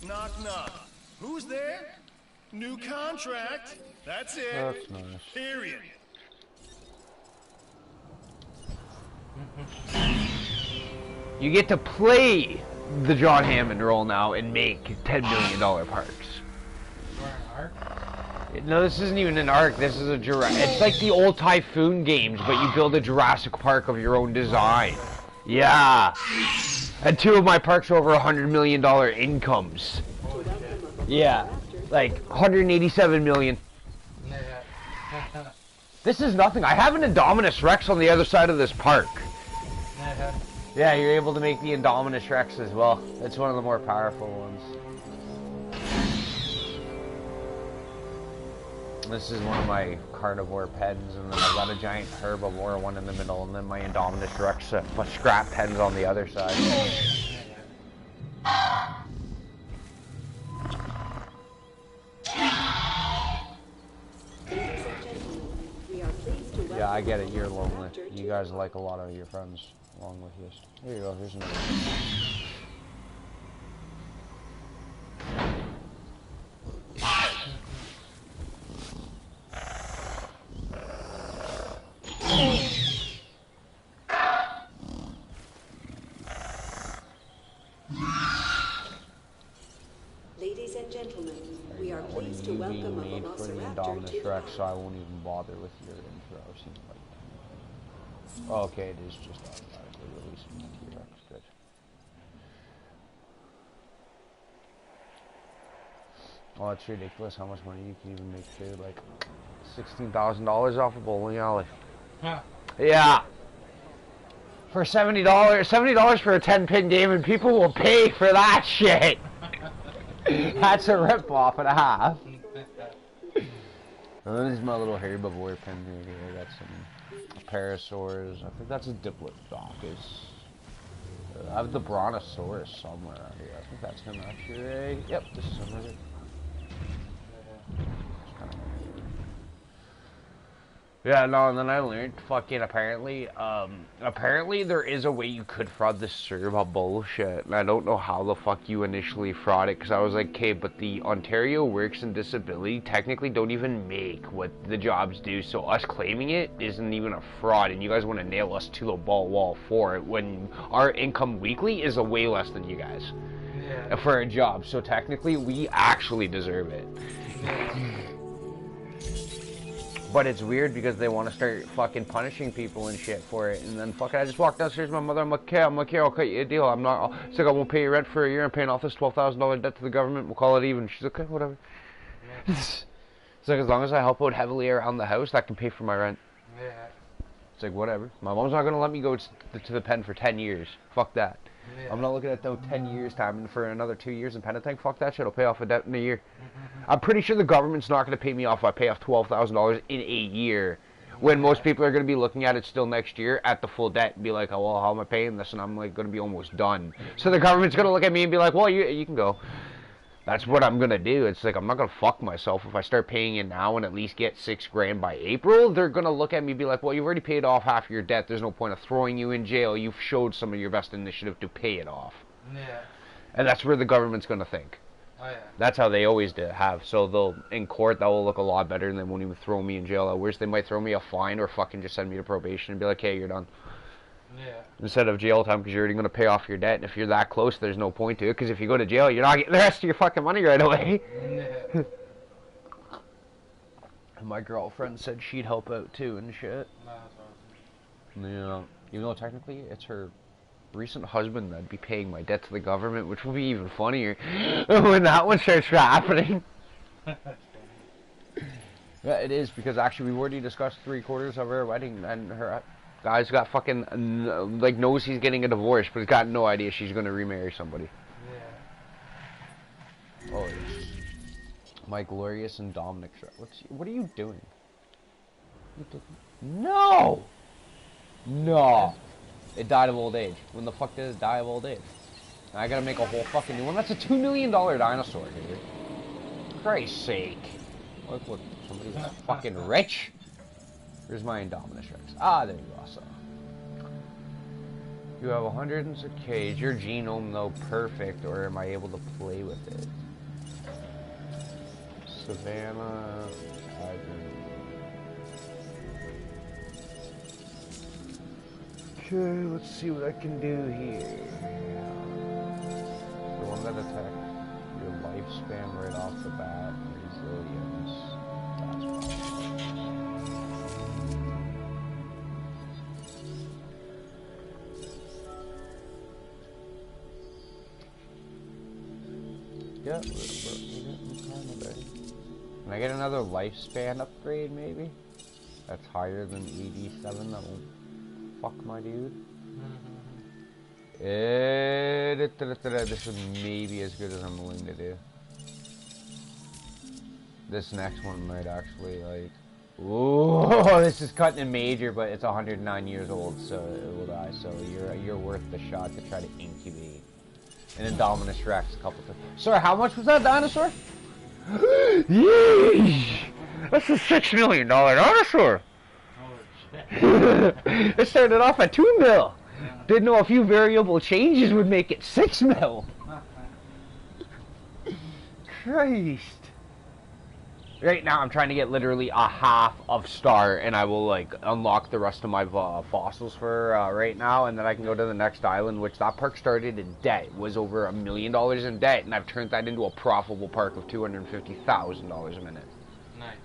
Knock, knock. Who's there? New contract. That's it. That's nice. Period. You get to play the John Hammond role now and make $10 million parks. No, this isn't even an arc. This is a Jurassic. It's like the old Typhoon games, but you build a Jurassic Park of your own design. Yeah. And 2 of my parks are over $100 million incomes. Yeah. Like, 187 million. This is nothing. I have an Indominus Rex on the other side of this park. Yeah, you're able to make the Indominus Rex as well. It's one of the more powerful ones. This is one of my carnivore pens, and then I've got a giant herbivore one in the middle, and then my Indominus Rex scrap pens on the other side. Yeah, I get it. You're lonely. You guys like a lot of your friends along with you. Here you go. Here's another one. Ladies and gentlemen, we are pleased to welcome a Velociraptor to the Rex, so I won't even bother with your intro. Seems like. Oh, okay, it is just automatically releasing the T-Rex. Good. Oh, it's ridiculous how much money you can even make too. Like $16,000 off a bowling alley. Huh. Yeah. For $70, $70 for a 10-pin game, and people will pay for that shit. That's a rip-off and a half. And then there's my little herbivore pin here. I got some parasaurs. I think that's a diplodocus. I have the brontosaurus somewhere out here. I think that's him actually. Yep, this is him right here. Yeah, no, and then I learned fucking apparently there is a way you could fraud this server bullshit, and I don't know how the fuck you initially fraud it, because I was like, okay, but the Ontario Works and Disability technically don't even make what the jobs do, so us claiming it isn't even a fraud, and you guys want to nail us to the ball wall for it, when our income weekly is a way less than you guys. Yeah. For a job, so technically we actually deserve it. But it's weird because they want to start fucking punishing people and shit for it. And then fucking I just walked downstairs to my mother. I'm like, okay, I'll cut you a deal. I'm not. It's like I won't pay you rent for a year. I'm paying off this $12,000 debt to the government. We'll call it even. She's like, okay, whatever. Yeah. It's like as long as I help out heavily around the house, that can pay for my rent. Yeah. It's like whatever. My mom's not gonna let me go to the pen for 10 years. Fuck that. Yeah. I'm not looking at no 10 years time and for another 2 years in Penitentiary. Fuck that shit. I'll pay off a debt in a year. I'm pretty sure the government's not going to pay me off if I pay off $12,000 in a year. When most people are going to be looking at it still next year at the full debt and be like, oh, well, how am I paying this? And I'm like going to be almost done. So the government's going to look at me and be like, well, you can go. That's what I'm going to do. It's like I'm not going to fuck myself if I start paying it now and at least get $6,000 by April. They're going to look at me and be like, well, you've already paid off half your debt. There's no point of throwing you in jail. You've showed some of your best initiative to pay it off. Yeah. And that's where the government's going to think. Oh, yeah. That's how they always have. So they'll, in court, that will look a lot better and they won't even throw me in jail. At worst, they might throw me a fine or fucking just send me to probation and be like, hey, you're done. Yeah. Instead of jail time because you're already going to pay off your debt. And if you're that close, there's no point to it. Because if you go to jail, you're not getting the rest of your fucking money right away. Yeah. And my girlfriend said she'd help out too and shit. That's awesome. Yeah. Even though technically it's her recent husband that'd be paying my debt to the government, which will be even funnier when that one starts happening. Yeah, it is, because actually we've already discussed 3/4 of her wedding, and her guy's got fucking, like, knows he's getting a divorce, but he's got no idea she's gonna remarry somebody. Yeah. Oh, my glorious and Dominic. What are you doing? No! No! It died of old age. When the fuck did it die of old age? I gotta make a whole fucking new one. That's a $2 million dinosaur, dude. For Christ's sake. Look, somebody's fucking rich. Here's my Indominus Rex. Ah, there you go. So. You have 106K. Is your genome though perfect, or am I able to play with it? Savannah, okay, let's see what I can do here. The one that attacked your lifespan right off the bat, resilience. That's fine. Yeah, we're getting kind of there. Can I get another lifespan upgrade, maybe? That's higher than 87, that'll fuck my dude. This is maybe as good as I'm willing to do. This next one might actually, like... Ooh, this is cutting in major, but it's 109 years old, so it will die. So you're worth the shot to try to incubate. And Indominus Rex a couple times. Sorry, how much was that dinosaur? Yeesh! That's a $6 million dinosaur! It started off at 2 mil. Didn't know a few variable changes would make it 6 mil. Christ. Right now I'm trying to get literally a half of star, and I will like unlock the rest of my fossils for right now, and then I can go to the next island, which that park started in debt. It was over $1 million in debt, and I've turned that into a profitable park of $250,000 a minute. Nice.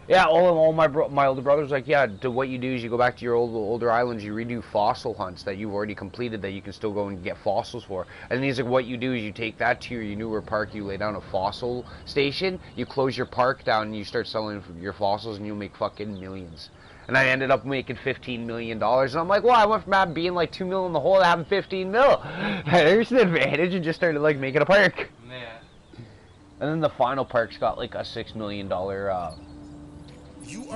Yeah, all my older brother's like, yeah, what you do is you go back to your older islands, you redo fossil hunts that you've already completed that you can still go and get fossils for. And he's like, what you do is you take that to your newer park, you lay down a fossil station, you close your park down, and you start selling your fossils, and you'll make fucking millions. And I ended up making $15 million, and I'm like, well, I went from being like 2 mil in the hole to having 15 mil. There's an advantage, and just started like making a park. Yeah. And then the final park's got like a $6 million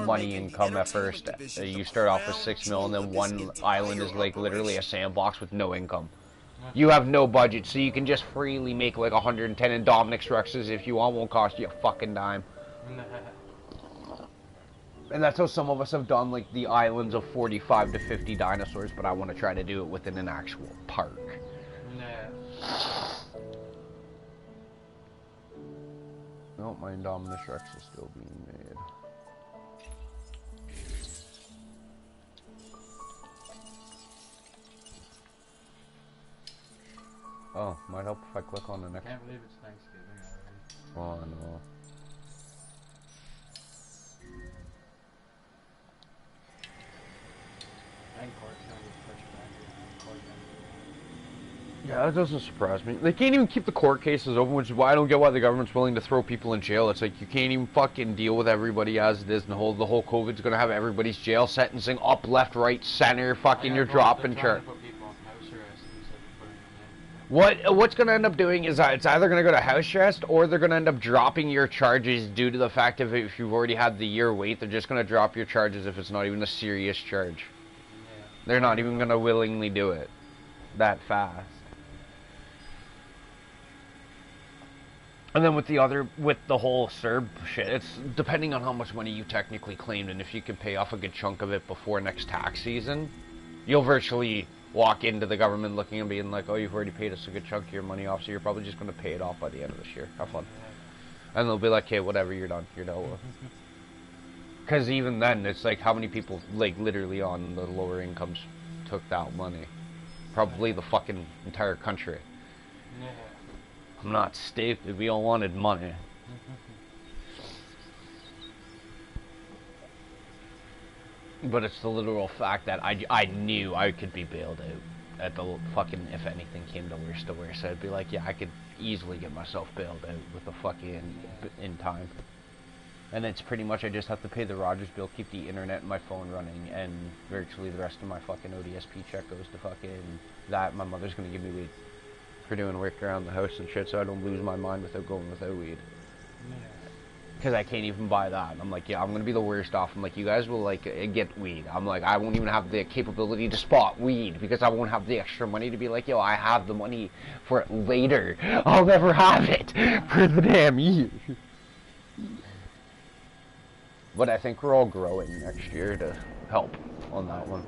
money income at first. You start off with 6 mil, and then one island is like literally a sandbox with no income. You have no budget, so you can just freely make like 110 Indominus Rexes if you want. Won't cost you a fucking dime. And that's how some of us have done like the islands of 45 to 50 dinosaurs, but I want to try to do it within an actual park. No, my Indominus Rex is still being made. Oh, might help if I click on the next. Can't believe it's Thanksgiving already. Oh, no. Yeah, that doesn't surprise me. They can't even keep the court cases open, which is why I don't get why the government's willing to throw people in jail. It's like you can't even fucking deal with everybody as it is, and the whole COVID's gonna have everybody's jail sentencing up, left, right, center. Fucking, you're dropping chart. What's gonna end up doing is it's either gonna go to house arrest, or they're gonna end up dropping your charges due to the fact of if you've already had the year wait, they're just gonna drop your charges if it's not even a serious charge. They're not even gonna willingly do it that fast. And then with the whole CERB shit, it's depending on how much money you technically claimed, and if you can pay off a good chunk of it before next tax season, you'll virtually walk into the government looking and being like, oh, you've already paid us a good chunk of your money off, so you're probably just going to pay it off by the end of this year. Have fun. And they'll be like, hey, whatever, you're done. You're done with. Because even then, it's like, how many people, like, literally on the lower incomes took that money? Probably the fucking entire country. I'm not stupid. We all wanted money. But it's the literal fact that I knew I could be bailed out at the fucking, if anything came to worst, I'd be like, yeah, I could easily get myself bailed out with the fucking in time. And it's pretty much I just have to pay the Rogers bill, keep the internet and my phone running, and virtually the rest of my fucking ODSP check goes to fucking that. My mother's gonna give me weed for doing work around the house and shit, so I don't lose my mind without going without weed. Because I can't even buy that. I'm like, yeah, I'm gonna be the worst off. I'm like, you guys will like get weed. I'm like, I won't even have the capability to spot weed because I won't have the extra money to be like, yo, I have the money for it later. I'll never have it for the damn year. But I think we're all growing next year to help on that one.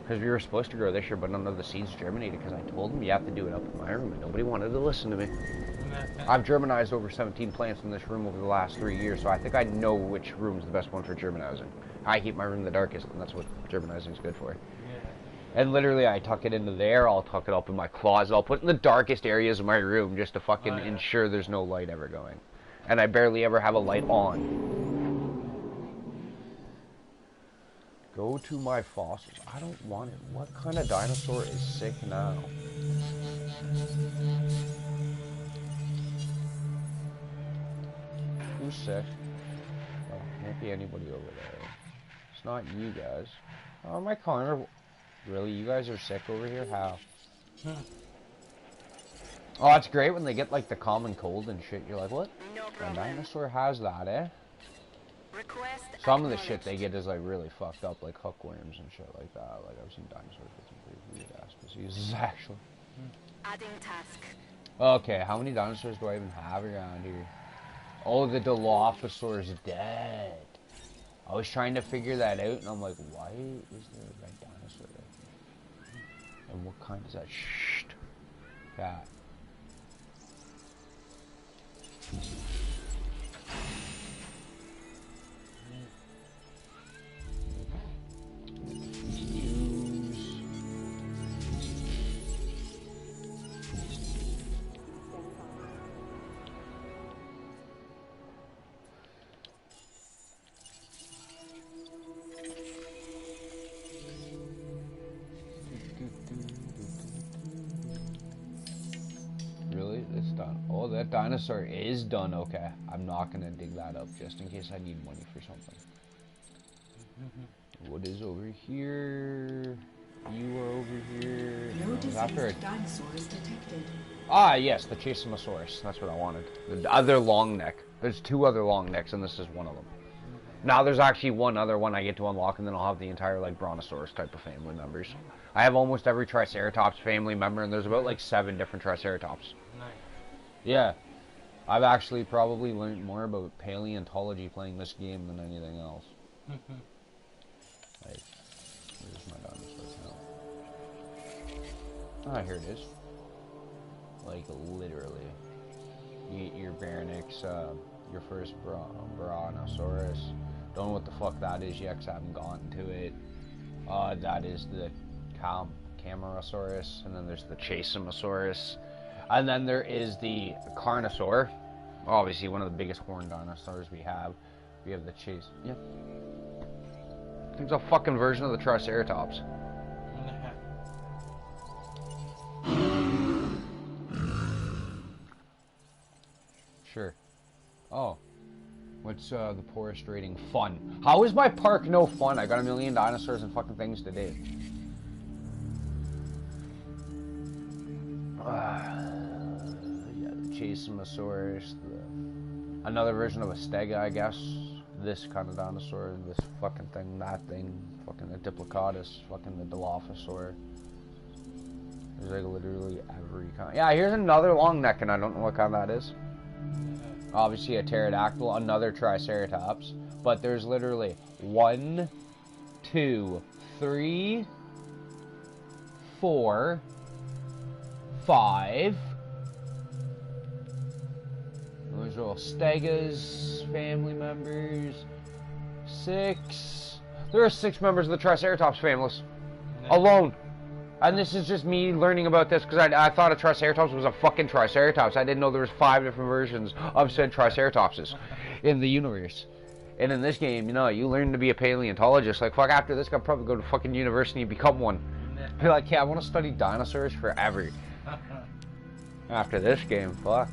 Because we were supposed to grow this year, but none of the seeds germinated because I told them you have to do it up in my room, and nobody wanted to listen to me. I've germinized over 17 plants in this room over the last 3 years, so I think I know which room's the best one for germinizing. I keep my room the darkest, and that's what germinizing is good for. And literally, I tuck it into there, I'll tuck it up in my closet, I'll put it in the darkest areas of my room just to fucking ensure there's no light ever going. And I barely ever have a light on. Go to my fossils. I don't want it. What kind of dinosaur is sick now? Who's sick? Oh, can't be anybody over there. It's not you guys. Oh, my corner. Really? You guys are sick over here? How? Oh, it's great when they get like the common cold and shit. You're like, what? A dinosaur has that, eh? Some of the shit they get is like really fucked up, like hookworms and shit like that. Like I've seen dinosaurs with some pretty weird ass diseases actually. Adding task. Okay, how many dinosaurs do I even have around here? Oh, the Dilophosaurus is dead. I was trying to figure that out, and I'm like, why is there a red dinosaur there? And what kind is that? Shh. Cat. Really? It's done. Oh, that dinosaur is done. Okay. I'm not gonna dig that up just in case I need money for something. What is over here? You are over here. No deceased dinosaurs detected. Ah, yes, the Chasemosaurus. That's what I wanted. The other long neck. There's 2 other long necks, and this is one of them. Now there's actually one other one I get to unlock, and then I'll have the entire, like, Brontosaurus type of family members. I have almost every Triceratops family member, and there's about, like, 7 different Triceratops. Nice. Yeah. I've actually probably learned more about paleontology playing this game than anything else. Like, where's my dinosaur now? Ah, here it is. Like, literally. You get your Baronix, your first Brontosaurus. Don't know what the fuck that is yet, 'cause I haven't gotten to it. That is the Camarasaurus, and then there's the Chasemosaurus. And then there is the Carnosaur. Obviously, one of the biggest horned dinosaurs we have. We have the Chase. Yeah. It's a fucking version of the Triceratops. Sure. Oh. What's the poorest rating? Fun. How is my park no fun? I got a million dinosaurs and fucking things to do. Yeah, the Chasemosaurus, another version of a Stega, I guess. This kind of dinosaur, this fucking thing, that thing, fucking the Diplodocus, fucking the Dilophosaur. There's like literally every kind. Yeah, here's another long neck, and I don't know what kind that is. Obviously a pterodactyl, another Triceratops, but there's literally 1, 2, 3, 4, 5. Those are all Stegas, family members. 6. There are 6 members of the Triceratops families. Alone. And this is just me learning about this because I thought a Triceratops was a fucking Triceratops. I didn't know there was 5 different versions of said Triceratopses in the universe. And in this game, you know, you learn to be a paleontologist. Like, fuck, after this, I'll probably go to fucking university and become one. Be like, yeah, I want to study dinosaurs forever. After this game, fuck.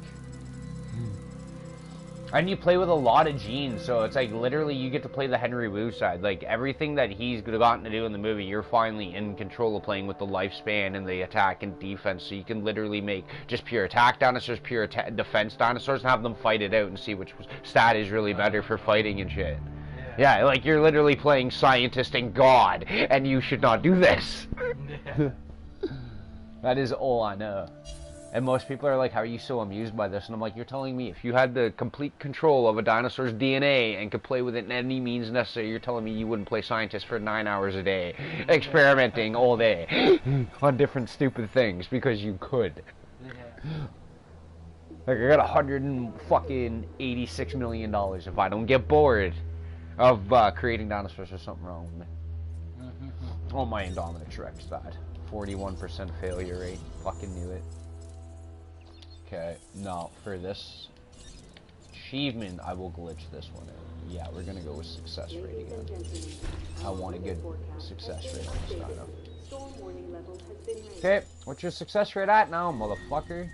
And you play with a lot of genes, so it's like literally you get to play the Henry Wu side. Like everything that he's gotten to do in the movie, you're finally in control of playing with the lifespan and the attack and defense. So you can literally make just pure attack dinosaurs, pure defense dinosaurs, and have them fight it out and see which stat is really better for fighting and shit. Yeah, like you're literally playing scientist and God, and you should not do this. That is all I know. And most people are like, how are you so amused by this? And I'm like, you're telling me if you had the complete control of a dinosaur's DNA and could play with it in any means necessary, you're telling me you wouldn't play scientist for 9 hours a day, experimenting all day on different stupid things because you could. Like, I got $186 million. If I don't get bored of creating dinosaurs, there's something wrong with me. Oh, my Indominus Rex died. 41% failure rate. Fucking knew it. Okay, now for this achievement, I will glitch this one in. Yeah, we're gonna go with success rate again. I want a good success rate on this dino. Okay, what's your success rate at now, motherfucker?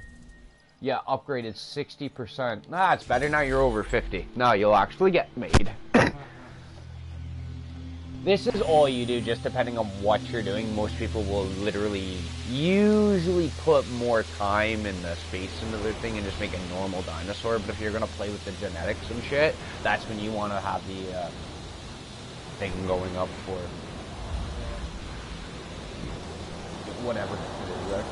Yeah, upgraded 60%. Nah, it's better now. You're over 50. Now you'll actually get made. This is all you do, just depending on what you're doing. Most people will literally, usually put more time in the space into their thing and just make a normal dinosaur. But if you're gonna play with the genetics and shit, that's when you want to have the thing going up for whatever it is there.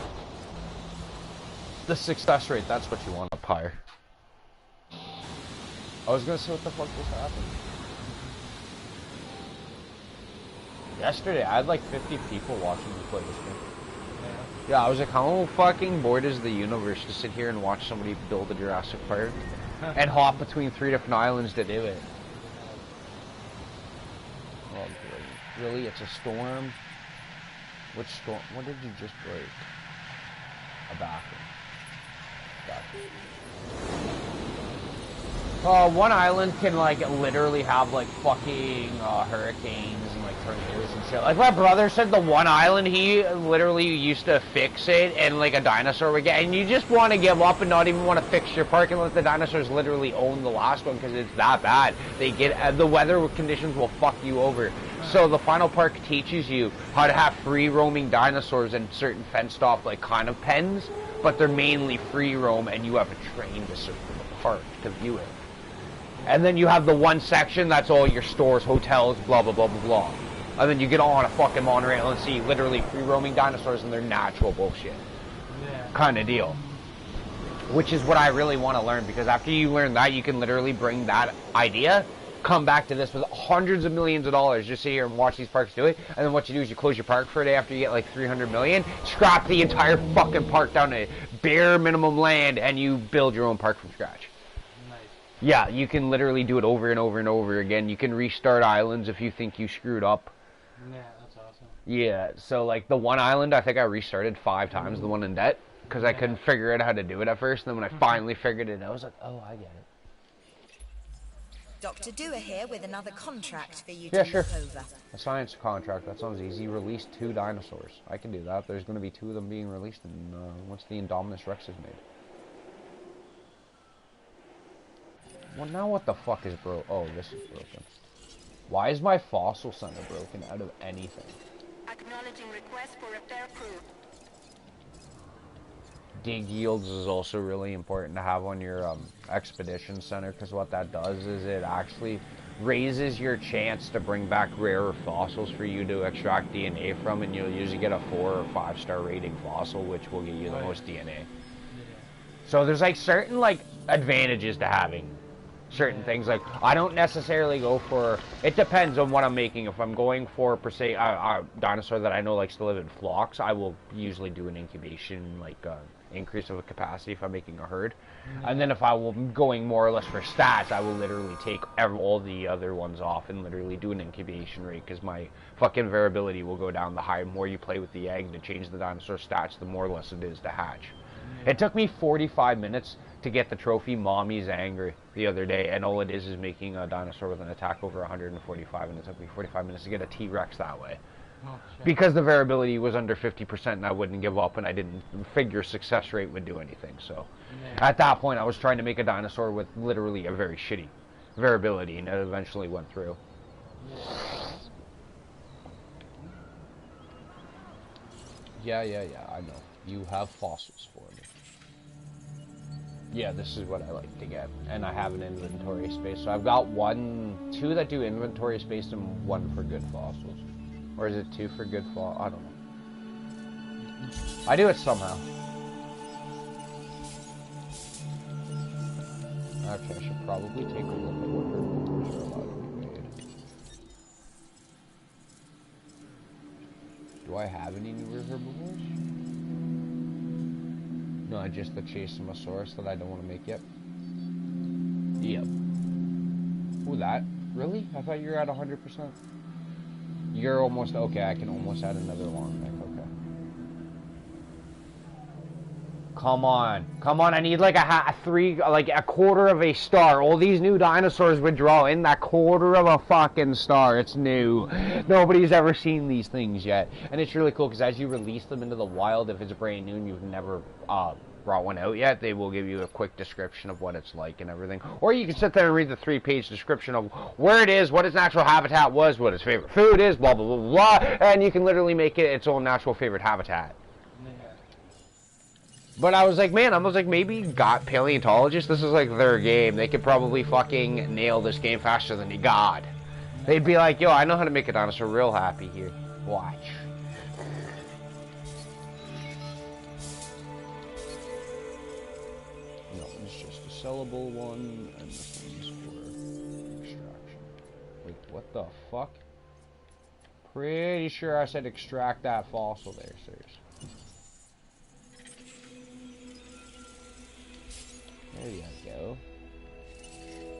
The success rate, that's what you want up higher. I was gonna say, what the fuck just happened? Yesterday, I had like 50 people watching me play this game. Yeah, I was like, how fucking bored is the universe to sit here and watch somebody build a Jurassic Park and hop between 3 different islands to do it? Oh, great. Really? It's a storm? Which storm? What did you just break? A bathroom. One island can, like, literally have, like, fucking, hurricanes and, like, tornadoes and shit. Like, my brother said the one island, he literally used to fix it, and, like, a dinosaur would get, and you just want to give up and not even want to fix your park and let the dinosaurs literally own the last one, because it's that bad. They get, the weather conditions will fuck you over. So the final park teaches you how to have free-roaming dinosaurs in certain fenced-off, like, kind of pens, but they're mainly free roam, and you have a train to circle the park to view it. And then you have the one section that's all your stores, hotels, blah, blah, blah, blah, blah. And then you get on a fucking monorail and see literally free-roaming dinosaurs and their natural bullshit. Yeah. Kind of deal. Which is what I really want to learn, because after you learn that, you can literally bring that idea, come back to this with hundreds of millions of dollars, just sit here and watch these parks do it, and then what you do is you close your park for a day after you get like 300 million, scrap the entire fucking park down to bare minimum land, and you build your own park from scratch. Yeah, you can literally do it over and over and over again. You can restart islands if you think you screwed up. Yeah, that's awesome. Yeah, so like the one island, I think I restarted 5 times, the one in debt, because I couldn't figure out how to do it at first. And then when I finally figured it out, I was like, oh, I get it. Dr. Dewar here with another contract for you Yeah, to sure. look over. A science contract, that sounds easy. Release 2 dinosaurs. I can do that. There's going to be 2 of them being released, and once the Indominus Rex is made. Well, now what the fuck is broke? Oh, this is broken. Why is my fossil center broken out of anything? Acknowledging request for repair crew. Dig yields is also really important to have on your expedition center, because what that does is it actually raises your chance to bring back rarer fossils for you to extract DNA from, and you'll usually get a 4 or 5 star rating fossil, which will get you the most DNA. So there's like certain like advantages to having certain things. Like, I don't necessarily go for, it depends on what I'm making. If I'm going for, per se, a dinosaur that I know likes to live in flocks, I will usually do an incubation, like, increase of a capacity if I'm making a herd. And then if I'm going more or less for stats, I will literally take all the other ones off and literally do an incubation rate, because my fucking variability will go down. The higher, more you play with the egg to change the dinosaur stats, the more or less it is to hatch. It took me 45 minutes to get the trophy Mommy's Angry the other day, and all it is making a dinosaur with an attack over 145, and it took me 45 minutes to get a T-Rex that way. Oh, because the variability was under 50% and I wouldn't give up, and I didn't figure success rate would do anything. So at that point I was trying to make a dinosaur with literally a very shitty variability, and it eventually went through. Yeah, I know. You have fossils for me. Yeah, this is what I like to get. And I have an inventory space. So I've got 2 that do inventory space and 1 for good fossils. Or is it 2 for good fossils? I don't know. I do it somehow. Okay, I should probably take a look at what herbivores are allowed to be made. Do I have any newer herbivores? No, just the Chasemosaurus that I don't want to make yet. Yep. Ooh, that? Really? I thought you were at 100%. You're almost... Okay, I can almost add another long neck. Okay. Come on. Come on, I need like a quarter of a star. All these new dinosaurs would draw in that quarter of a fucking star. It's new. Nobody's ever seen these things yet. And it's really cool because as you release them into the wild, if it's brand new and you've never brought one out yet, they will give you a quick description of what it's like and everything. Or you can sit there and read the 3-page description of where it is, what its natural habitat was, what its favorite food is, blah, blah, blah, blah. And you can literally make it its own natural favorite habitat. But I was like, man, maybe got paleontologists, this is like their game. They could probably fucking nail this game faster than God. They'd be like, yo, I know how to make a dinosaur real happy here. Watch. No, it's just a sellable one, and this one's for extraction. Wait, what the fuck? Pretty sure I said extract that fossil there, seriously. There you go.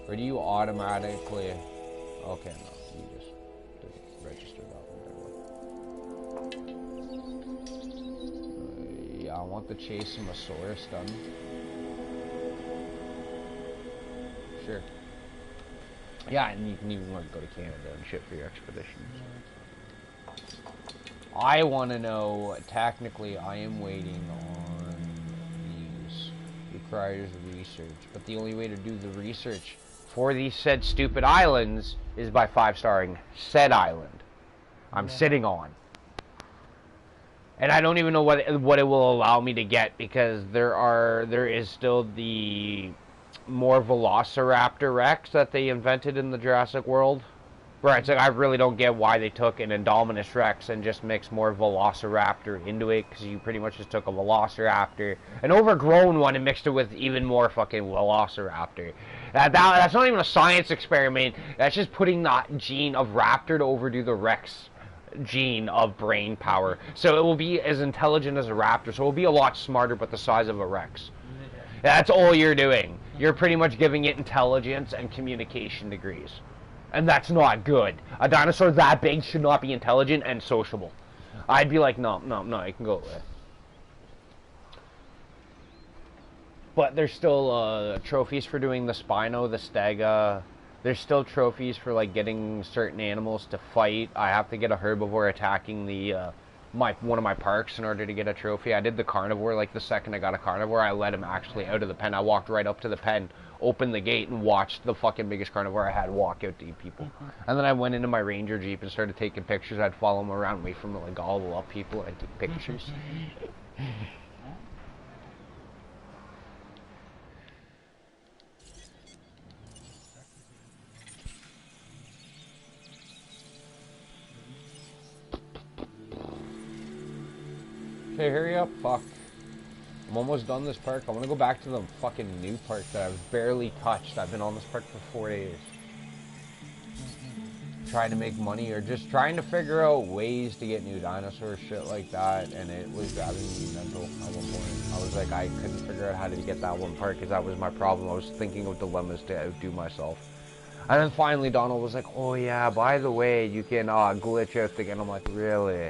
Or do you automatically... Okay, no. You just didn't register that one. Yeah, I want the Chasemosaurus done. Sure. Yeah, and you can even like go to Canada and shit for your expeditions. I want to know, technically, I am waiting on these. Requires research, but the only way to do the research for these said stupid islands is by 5-starring said island I'm sitting on. And I don't even know what it will allow me to get, because there is still the more Velociraptor Rex that they invented in the Jurassic World. Right, so I really don't get why they took an Indominus Rex and just mixed more Velociraptor into it, because you pretty much just took a Velociraptor, an overgrown one, and mixed it with even more fucking Velociraptor. That's not even a science experiment. That's just putting that gene of Raptor to overdo the Rex gene of brain power. So it will be as intelligent as a Raptor, so it will be a lot smarter, but the size of a Rex. That's all you're doing. You're pretty much giving it intelligence and communication degrees. And that's not good. A dinosaur that big should not be intelligent and sociable. I'd be like, no, you can go away. But there's still trophies for doing the Spino, the Stega. There's still trophies for like getting certain animals to fight. I have to get a herbivore attacking the one of my parks in order to get a trophy. I did the carnivore. Like the second I got a carnivore, I let him actually out of the pen. I walked right up to the pen, opened the gate, and watched the fucking biggest carnivore I had walk out to eat people. And then I went into my Ranger Jeep and started taking pictures. I'd follow him around, wait for him to like gobble up people, and take pictures. Okay, hurry up. Fuck. I'm almost done this park. I want to go back to the fucking new park that I've barely touched. I've been on this park for 4 days. Trying to make money or just trying to figure out ways to get new dinosaurs, shit like that. And it was driving me mental at one point. I was like, I couldn't figure out how to get that one park because that was my problem. I was thinking of dilemmas to outdo myself. And then finally Donald was like, oh yeah, by the way, you can glitch out the game. I'm like, really?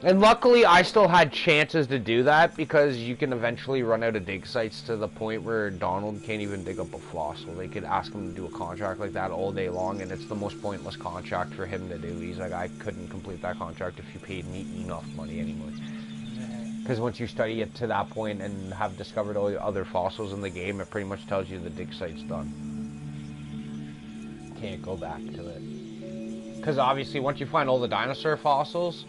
And luckily, I still had chances to do that, because you can eventually run out of dig sites to the point where Donald can't even dig up a fossil. They could ask him to do a contract like that all day long, and it's the most pointless contract for him to do. He's like, I couldn't complete that contract if you paid me enough money anyway. Because once you study it to that point and have discovered all the other fossils in the game, it pretty much tells you the dig site's done. Can't go back to it. Because obviously, once you find all the dinosaur fossils,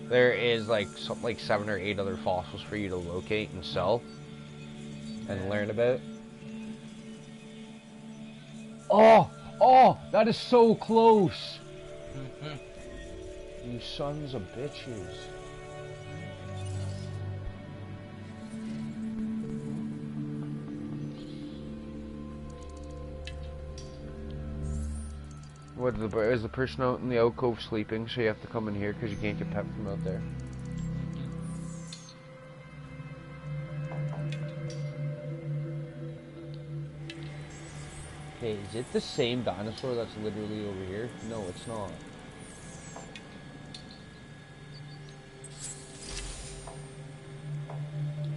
there is like something like 7 or 8 other fossils for you to locate and sell and learn about. Oh, that is so close. You sons of bitches. What is the person out in the alcove sleeping, so you have to come in here because you can't get pet from out there? Okay, is it the same dinosaur that's literally over here? No, it's not.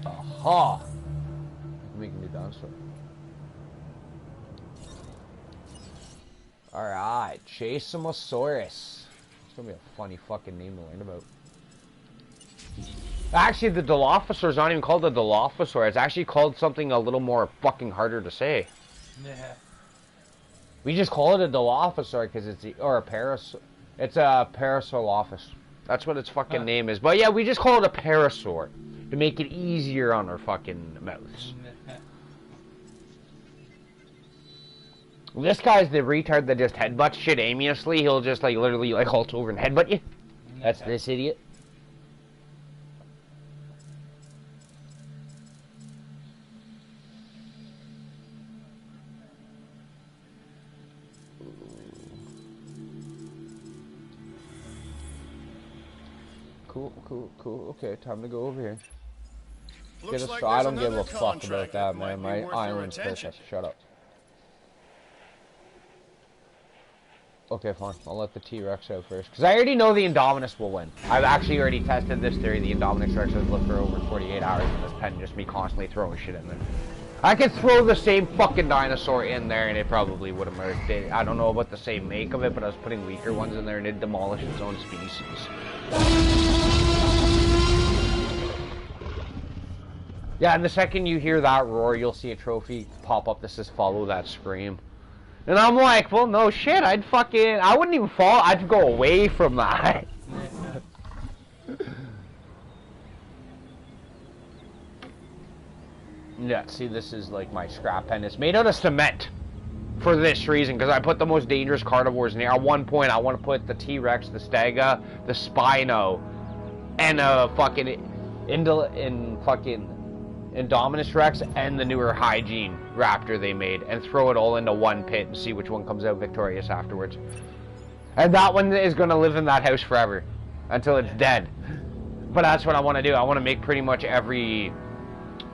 Aha! I'm making a new dinosaur. Alright, Chasemosaurus. It's gonna be a funny fucking name to learn about. Actually, the Dilophosaur's not even called the Dilophosaur. It's actually called something a little more fucking harder to say. Yeah. We just call it a Dilophosaur because it's it's a Parasaurolophus. That's what its fucking name is. But yeah, we just call it a Parasaur to make it easier on our fucking mouths. This guy's the retard that just headbutts shit aimlessly. He'll just like literally like halt over and headbutt you. That's this idiot. Cool. Okay, time to go over here. Looks like I there's don't give a another fuck about contract that, might man. be My worth your island's attention. perfect. Shut up. Okay, fine. I'll let the T-Rex out first. Because I already know the Indominus will win. I've actually already tested this theory. The Indominus Rex has lived for over 48 hours in this pen, just me constantly throwing shit in there. I could throw the same fucking dinosaur in there and it probably would have murdered it. I don't know about the same make of it, but I was putting weaker ones in there and it demolished its own species. Yeah, and the second you hear that roar, you'll see a trophy pop up that says follow that scream. And I'm like, well, no shit, I wouldn't even fall, I'd go away from that. Yeah, see, this is like my scrap pen. It's made out of cement for this reason, because I put the most dangerous carnivores in here. At one point, I want to put the T-Rex, the Stega, the Spino, and a fucking Indominus Rex and the newer Hygiene Raptor they made, and throw it all into one pit and see which one comes out victorious afterwards. And that one is going to live in that house forever until it's dead. But that's what I want to do. I want to make pretty much every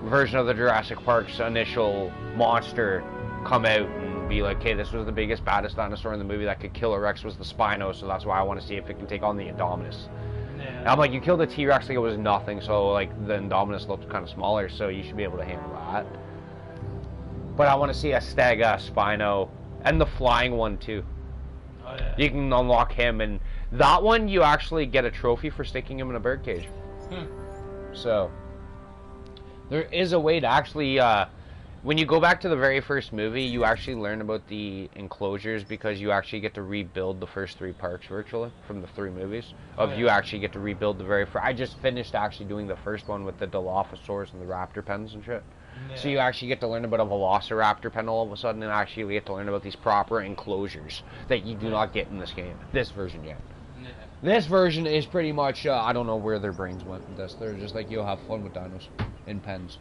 version of the Jurassic Park's initial monster come out and be like, hey, this was the biggest, baddest dinosaur in the movie that could kill a Rex was the Spino, so that's why I want to see if it can take on the Indominus. And I'm like, you killed the T-Rex like it was nothing, so like the Indominus looked kind of smaller, so you should be able to handle that. But I want to see a Stega, Spino, and the flying one too. Oh, yeah. You can unlock him, and that one you actually get a trophy for sticking him in a birdcage. So there is a way to actually, when you go back to the very first movie, you actually learn about the enclosures because you actually get to rebuild the first 3 parks virtually from the 3 movies. You actually get to rebuild the very first. I just finished actually doing the first one with the Dilophosaurs and the Raptor pens and shit. Yeah. So you actually get to learn about a Velociraptor pen all of a sudden, and actually we get to learn about these proper enclosures that you do not get in this game, this version yet. Yeah. This version is pretty much, I don't know where their brains went with this. They're just like, you'll have fun with dinos in pens.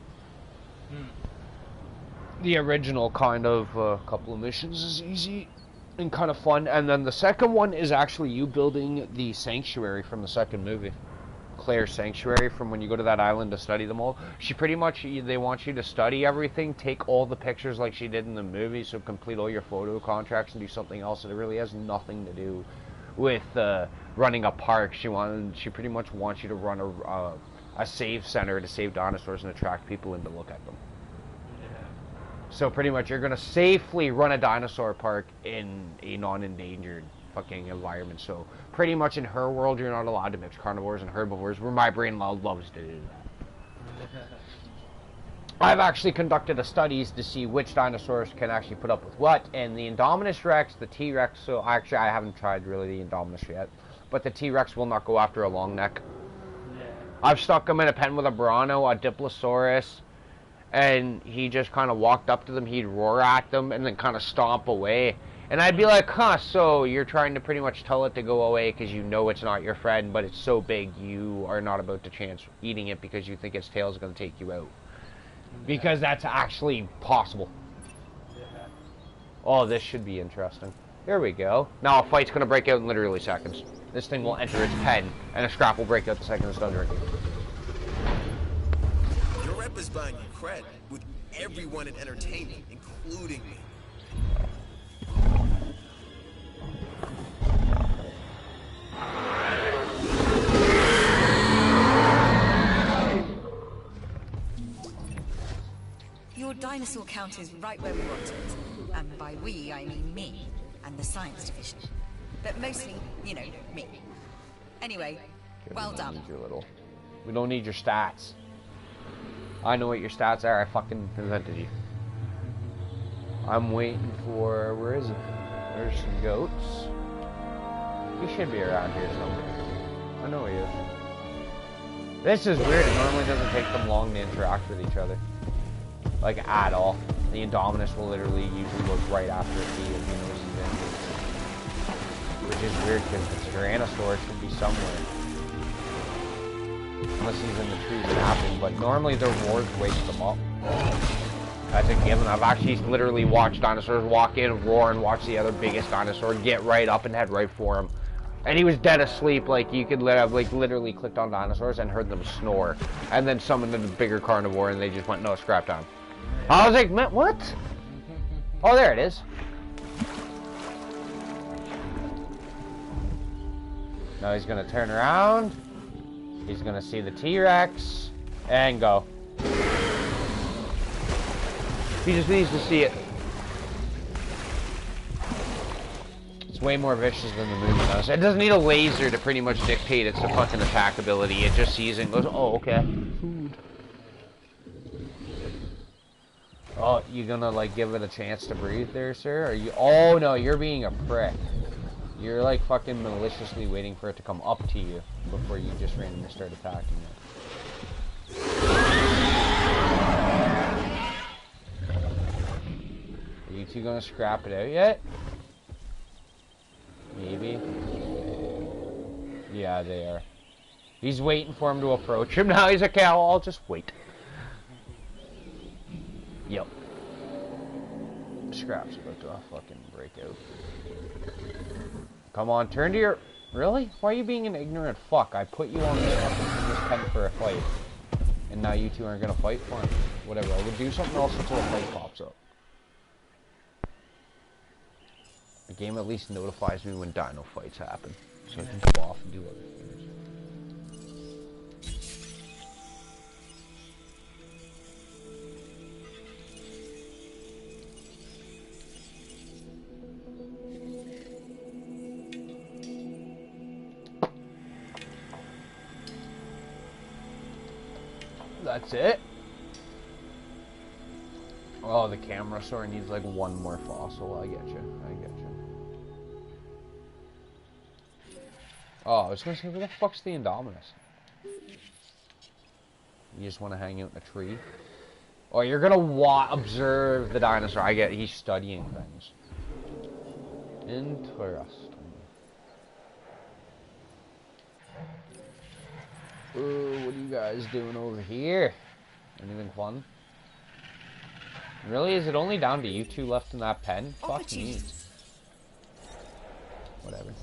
The original kind of couple of missions is easy and kind of fun, and then the second one is actually you building the sanctuary from the second movie. Claire's sanctuary, from when you go to that island to study them all. She pretty much, they want you to study everything, take all the pictures like she did in the movie, so complete all your photo contracts and do something else, and it really has nothing to do with running a park. She pretty much wants you to run a save center to save dinosaurs and attract people in to look at them. So pretty much you're going to safely run a dinosaur park in a non-endangered fucking environment. So pretty much in her world, you're not allowed to mix carnivores and herbivores, where my brain loves to do that. I've actually conducted studies to see which dinosaurs can actually put up with what, and the Indominus Rex, the T-Rex, so actually I haven't tried really the Indominus yet, but the T-Rex will not go after a long neck. I've stuck him in a pen with a Bronto, a Diplosaurus, and he just kind of walked up to them, he'd roar at them, and then kind of stomp away. And I'd be like, huh, so you're trying to pretty much tell it to go away because you know it's not your friend, but it's so big you are not about to chance eating it because you think its tail is going to take you out. Because that's actually possible. Oh, this should be interesting. There we go. Now a fight's gonna break out in literally seconds. This thing will enter its pen, and a scrap will break out the second it's done drinking. Your rep is buying you cred with everyone in entertainment, including me. Your dinosaur count is right where we want it. And by we, I mean me and the science division. But mostly, you know, me. Anyway, well done. Need your little... We don't need your stats. I know what your stats are. I fucking invented you. I'm waiting for... Where is it? There's some goats. He should be around here somewhere. I know he is. This is weird. It normally doesn't take them long to interact with each other. Like, at all. The Indominus will literally usually look right after a key if he knows he's in. Which is weird, because if it's Tyrannosaur, it should be somewhere. Unless he's in the trees napping, but normally their roars wake them up. That's a given. I've actually literally watched dinosaurs walk in, roar, and watch the other biggest dinosaur get right up and head right for him. And he was dead asleep. Like, you could have, like, literally clicked on dinosaurs and heard them snore. And then summoned a bigger carnivore, and they just went, no, scrap time. I was like, man, what? Oh, there it is. Now he's gonna turn around. He's gonna see the T-Rex and go. He just needs to see it. It's way more vicious than the movie does. It doesn't need a laser to pretty much dictate its fucking attack ability. It just sees it and goes, oh, okay. Food. Oh, you gonna, like, give it a chance to breathe there, sir? Are you... Oh, no, you're being a prick. You're, like, fucking maliciously waiting for it to come up to you before you just randomly start attacking it. Are you two gonna scrap it out yet? Maybe. Yeah, they are. He's waiting for him to approach him now. He's like, okay, I'll just wait. Yep. Scrap's about to fucking break out. Come on, turn to your... Really? Why are you being an ignorant fuck? I put you on this pen for a fight. And now you two aren't gonna fight for him. Whatever, I would do something else until a fight pops up. The game at least notifies me when dino fights happen. So I can go off and do other things. That's it. Oh, the camera sort needs like one more fossil. I get you. I get you. Oh, I was gonna say, where the fuck's the Indominus? You just want to hang out in a tree? Oh, you're gonna observe the dinosaur. I get. He's studying things. Interesting. Ooh, what are you guys doing over here? Anything fun? Really? Is it only down to you two left in that pen? Fuck me. Whatever.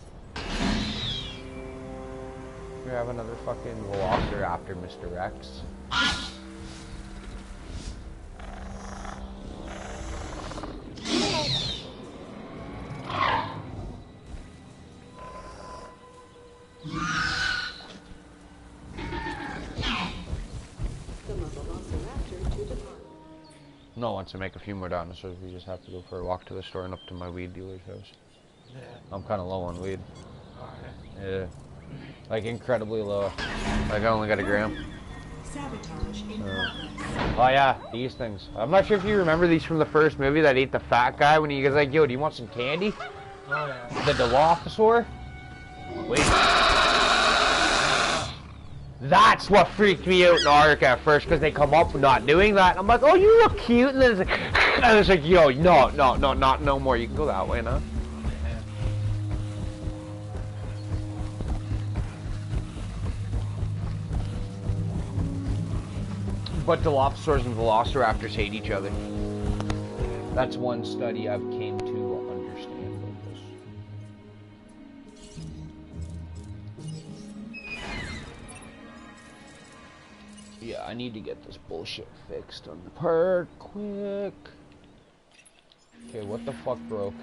We have another fucking Velociraptor, Mr. Rex. No, once I make a few more dinosaurs, we just have to go for a walk to the store and up to my weed dealer's house. Yeah. I'm kind of low on weed. Yeah. Like, incredibly low. Like, I only got a gram. Oh, yeah, these things. I'm not sure if you remember these from the first movie that ate the fat guy when he was like, yo, do you want some candy? Oh, yeah. The Dilophosaur? Wait. That's what freaked me out in Ark at first, because they come up not doing that. And I'm like, oh, you look cute. And then it's like, and it's like, yo, no, no more. You can go that way now. But Dilophosaurs and Velociraptors hate each other. That's one study I've came to understand about this. I need to get this bullshit fixed on the park quick. Okay, what the fuck broke?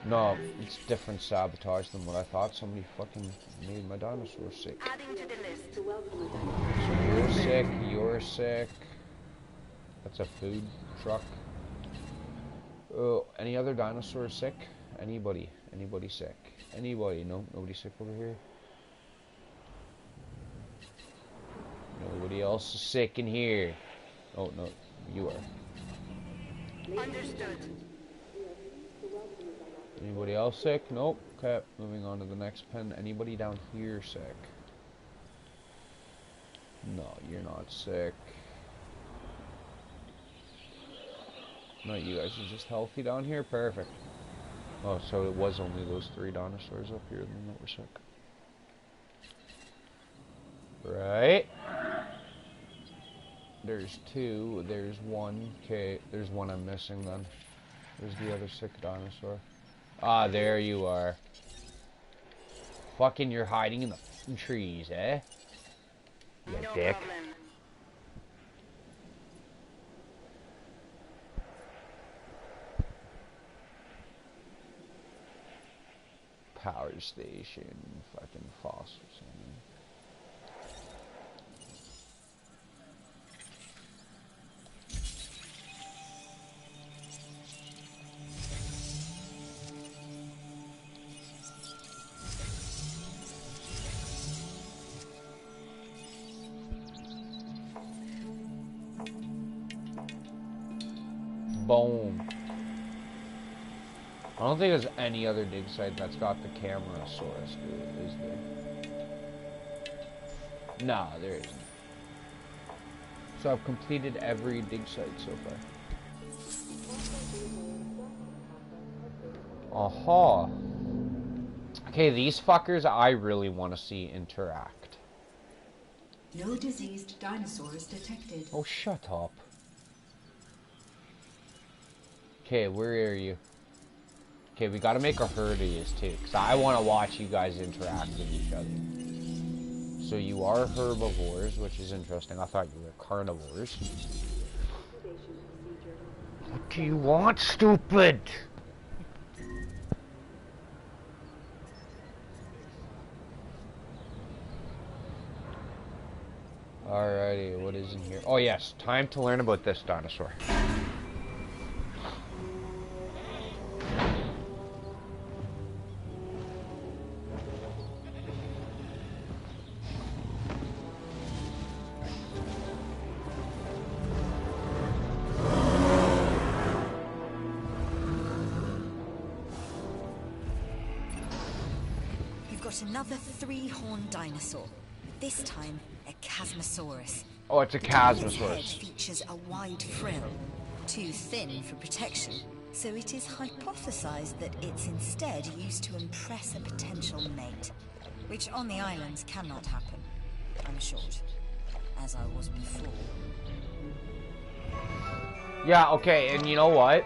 No, it's different sabotage than what I thought. Somebody fucking made my dinosaur sick. Adding to the list. To welcome a dinosaur. So you're sick, you're sick. That's a food truck. Oh, any other dinosaurs sick? Anybody? Anybody sick? Anybody? No, nobody sick over here. Nobody else is sick in here. Oh, no, you are. Understood. Anybody else sick? Nope. Okay, moving on to the next pen. Anybody down here sick? No, you're not sick. No, you guys are just healthy down here? Perfect. Oh, so it was only those 3 dinosaurs up here then that were sick. Right. There's 2, there's 1. Okay, there's 1 I'm missing then. Where's the other sick dinosaur? Ah, there you are. Fucking you're hiding in the trees, eh? You No dick. problem. Power station, fucking fossils. Boom. I don't think there's any other dig site that's got the Camerasaurus, is there? No, there isn't. So I've completed every dig site so far. Aha. Okay, these fuckers I really want to see interact. No diseased dinosaurs detected. Oh, shut up. Okay, where are you? Okay, we gotta make a herd of these too, because I want to watch you guys interact with each other. So you are herbivores, which is interesting. I thought you were carnivores. What do you want, stupid? Alrighty, what is in here? Oh yes, time to learn about this dinosaur. Another 3-horned dinosaur. This time, a Chasmosaurus. Oh, it's a Its Chasmosaurus. head features a wide frill, too thin for protection, so it is hypothesized that it's instead used to impress a potential mate, which on the islands cannot happen, I'm short, as I was before. Yeah, okay, and you know what?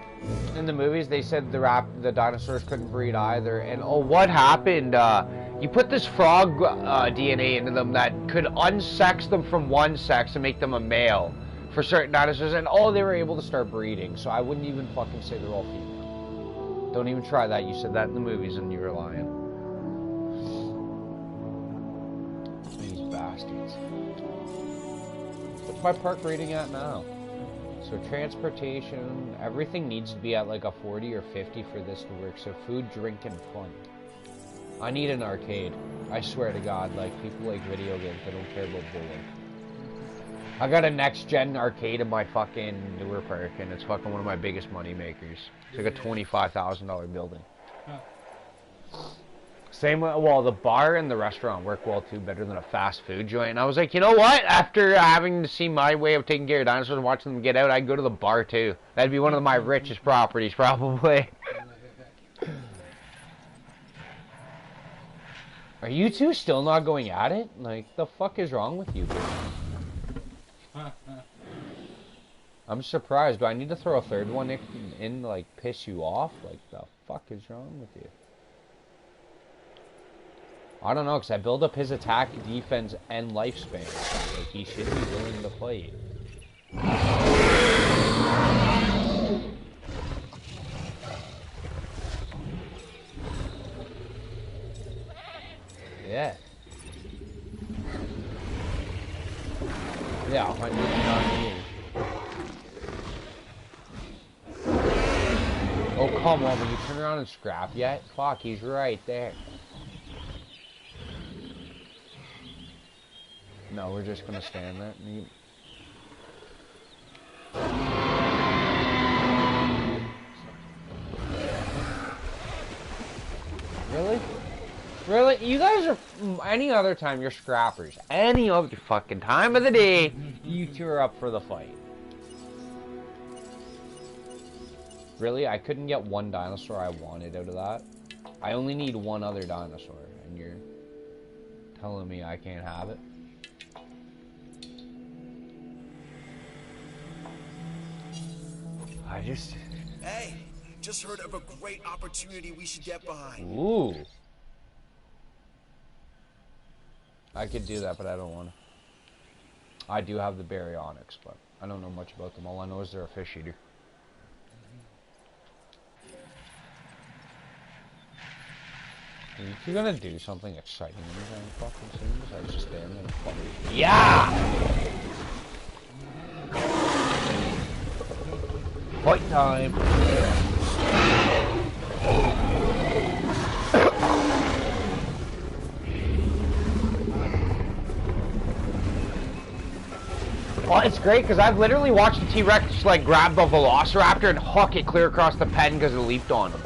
In the movies, they said the dinosaurs couldn't breed either, and oh, what happened? You put this frog DNA into them that could unsex them from one sex and make them a male for certain dinosaurs, and oh, they were able to start breeding, so I wouldn't even fucking say they're all female. Don't even try that. You said that in the movies and you were lying. These bastards. What's my park rating at now? So transportation, everything needs to be at like a 40 or 50 for this to work. So food, drink, and fun. I need an arcade. I swear to God, like people like video games, they don't care about bowling. I got a next-gen arcade in my fucking newer park, and it's fucking one of my biggest money makers. It's like a $25,000 building. Same way, well, the bar and the restaurant work well too, better than a fast food joint. And I was like, you know what? After having to see my way of taking care of dinosaurs and watching them get out, I'd go to the bar too. That'd be one of my richest properties, probably. Are you two still not going at it? Like, the fuck is wrong with you? I'm surprised. Do I need to throw a third one in to, like, piss you off? Like, the fuck is wrong with you? I don't know, because I build up his attack, defense, and lifespan. Like, he should be willing to fight. Yeah. Yeah, 109 years. Oh, come on, will you turn around and scrap yet? Fuck, he's right there. No, we're just gonna stand there. Really? Really? You guys are... Any other time, you're scrappers. Any other fucking time of the day, you two are up for the fight. Really? I couldn't get one dinosaur I wanted out of that? I only need one other dinosaur, and you're telling me I can't have it? Hey, just heard of a great opportunity we should get behind. Ooh. I could do that, but I don't want to. I do have the baryonyx, but I don't know much about them. All I know is they're a fish eater. Are you gonna do something exciting anytime fucking soon? Besides just stand there and fucking... Yeah! Fight time! Well, it's great because I've literally watched the T-Rex like grab the Velociraptor and huck it clear across the pen because it leaped on him.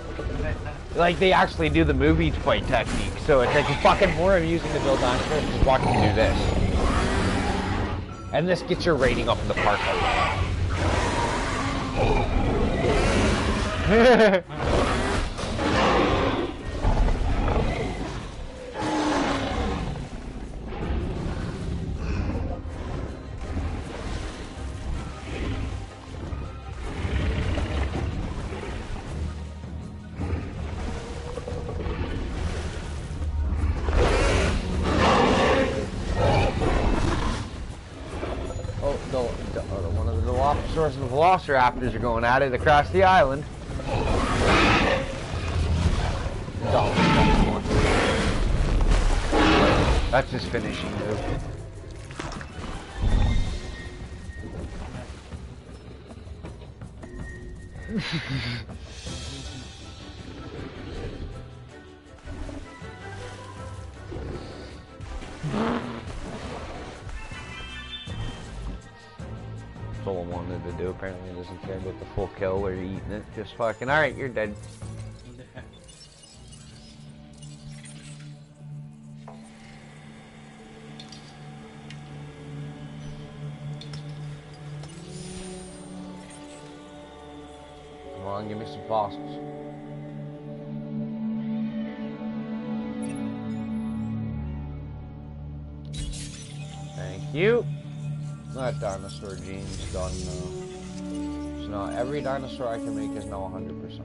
Like they actually do the movie fight technique, so it's like fucking more amusing to build dinosaurs just watching them do this. And this gets your rating up in the park. One of the Dilophosaurus and the Velociraptors are going at it across the island. That's his finishing move. That's all I wanted to do. Apparently, he doesn't care about the full kill or eating it. Just fucking, alright, you're dead. Come on, give me some fossils. Thank you. That dinosaur gene's done now. So now every dinosaur I can make is now 100%.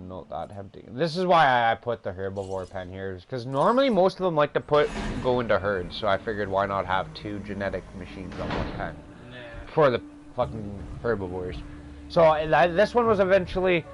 Not that empty. This is why I put the herbivore pen here, because normally most of them like to go into herds, so I figured why not have two genetic machines on one pen for the fucking herbivores. So this one was eventually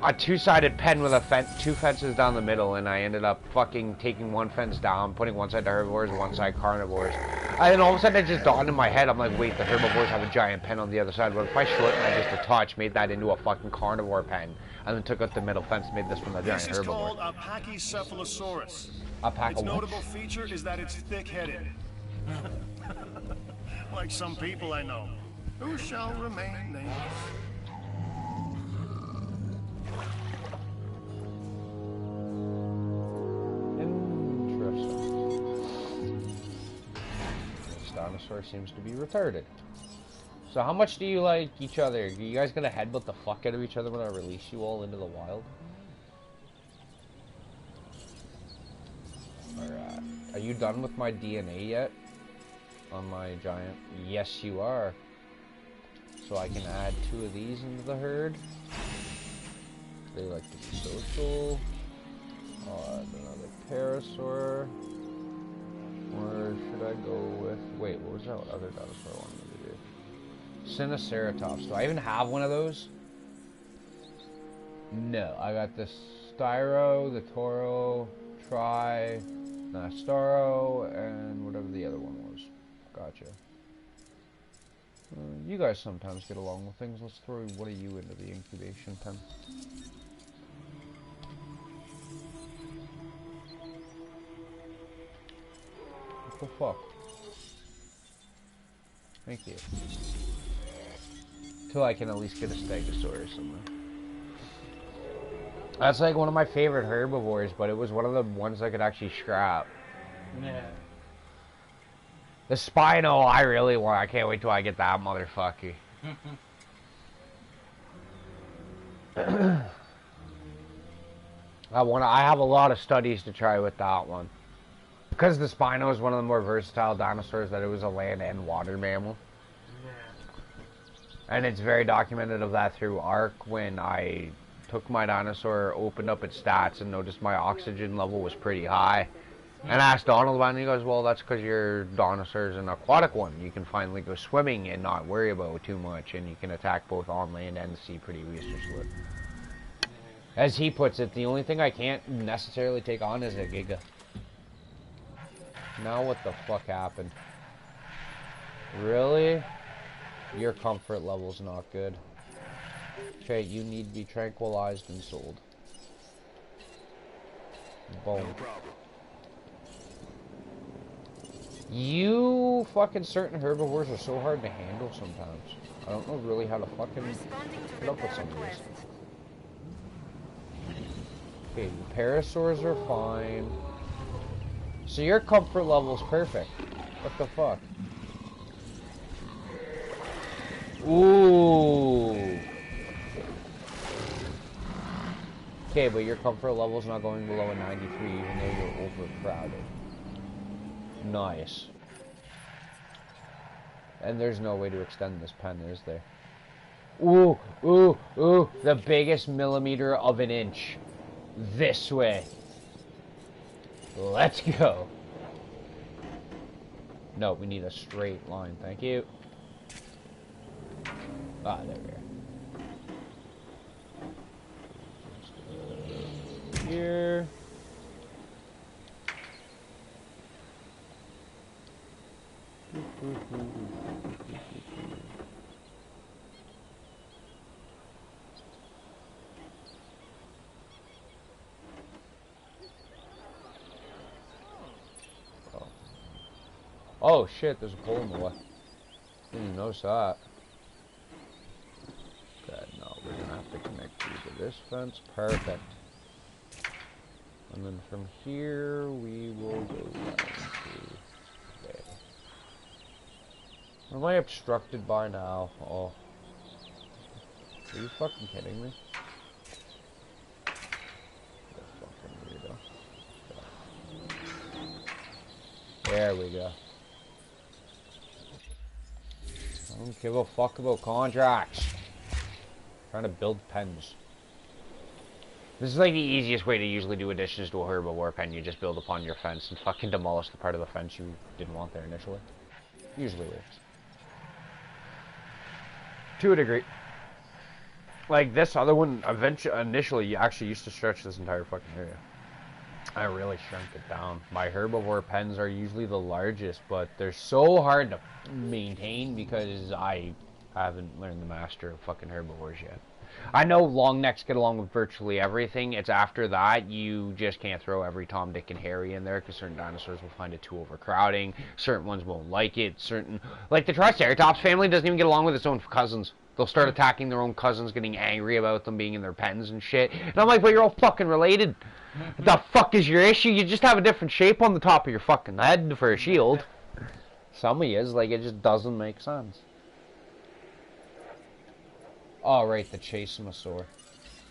a two-sided pen with two fences down the middle, and I ended up fucking taking one fence down, putting one side to herbivores, one side carnivores. And then all of a sudden it just dawned in my head, I'm like, wait, the herbivores have a giant pen on the other side. Well, if I shorten that just a touch, made that into a fucking carnivore pen, and then took out the middle fence, made this one a giant herbivore. This is called a Pachycephalosaurus. Its notable feature is that it's thick-headed. Like some people I know, who shall remain nameless. This dinosaur seems to be retarded. So how much do you like each other? Are you guys gonna headbutt the fuck out of each other when I release you all into the wild? Alright. Are you done with my DNA yet? On my giant? Yes, you are. So I can add 2 of these into the herd. They like to be social. Another parasaur. Or should I go with... Wait, what was that other dinosaur I wanted to do? Sinoceratops. Do I even have one of those? No. I got the Styro, the Toro, Nastaro, and whatever the other one was. Gotcha. You guys sometimes get along with things. Let's throw one of you into the incubation pen. What the fuck? Thank you. Till I can at least get a Stegosaurus somewhere. That's like one of my favorite herbivores, but it was one of the ones I could actually scrap. Yeah. The Spino, I really want. I can't wait till I get that motherfucker. I have a lot of studies to try with that one. Because the Spino is one of the more versatile dinosaurs, that it was a land and water mammal. Yeah. And it's very documented of that through ARC when I took my dinosaur, opened up its stats, and noticed my oxygen level was pretty high. And I asked Donald about it, and he goes, well, that's because your dinosaur is an aquatic one. You can finally go swimming and not worry about it too much, and you can attack both on land and the sea pretty reasonably. As he puts it, the only thing I can't necessarily take on is a Giga. Now what the fuck happened? Really? Your comfort level's not good. Okay, you need to be tranquilized and sold. Boom. No problem. You fucking certain herbivores are so hard to handle sometimes. I don't know really how to fucking put up with some of these. Okay, the parasaurs are fine. So your comfort level's perfect. What the fuck? Ooh. Okay, but your comfort level's not going below a 93 even though you're overcrowded. Nice. And there's no way to extend this pen, is there? Ooh, ooh, ooh. The biggest millimeter of an inch. This way. Let's go. No, we need a straight line. Thank you. Ah, there we are. Here. Oh shit, there's a pole in the way. Didn't even notice that. Okay, no, we're gonna have to connect you to this fence. Perfect. And then from here, we will go down to there. Am I obstructed by now? Oh. Are you fucking kidding me? Fucking weirdo. There we go. I don't give a fuck about contracts. I'm trying to build pens. This is like the easiest way to usually do additions to a herbivore pen. You just build upon your fence and fucking demolish the part of the fence you didn't want there initially. Usually works. To a degree. Like this other one, initially you actually used to stretch this entire fucking area. I really shrunk it down. My herbivore pens are usually the largest, but they're so hard to maintain because I haven't learned the master of fucking herbivores yet. I know long necks get along with virtually everything. It's after that you just can't throw every Tom, Dick, and Harry in there because certain dinosaurs will find it too overcrowding. Certain ones won't like it. Like the Triceratops family doesn't even get along with its own cousins. They'll start attacking their own cousins, getting angry about them being in their pens and shit. And I'm like, but you're all fucking related. What the fuck is your issue? You just have a different shape on the top of your fucking head for a shield. Some of yous, like, it just doesn't make sense. Oh, right, the Chasemosaur.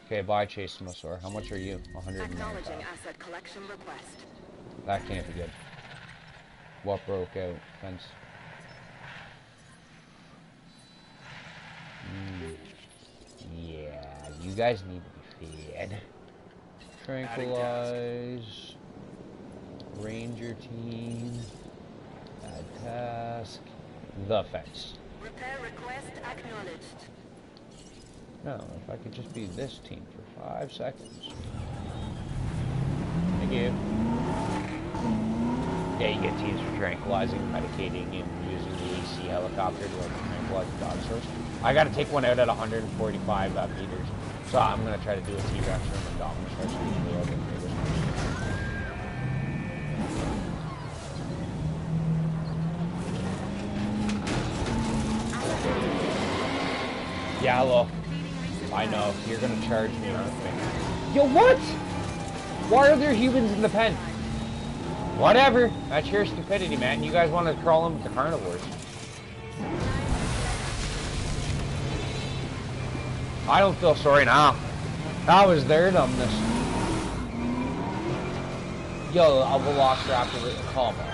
Okay, bye, Chasemosaur. How much are you? 109. Acknowledging asset collection request. That can't be good. What broke out? Fence. Yeah, you guys need to be fed. Tranquilize. Ranger team. Add task. The fence. Repair request acknowledged. No, if I could just be this team for 5 seconds. Thank you. Yeah, you get teams for tranquilizing, medicating, and using the AC helicopter to tranquilize the dinosaurs. I gotta take one out at 145 meters. So I'm gonna try to do a T-Rex and Dominus Rex. Yeah, look. I know. You're gonna charge me, aren't you? Yo, what? Why are there humans in the pen? Whatever. That's your stupidity, man. You guys want to crawl in with the carnivores. I don't feel sorry now. That was their dumbness. Yo, a velociraptor, calm on.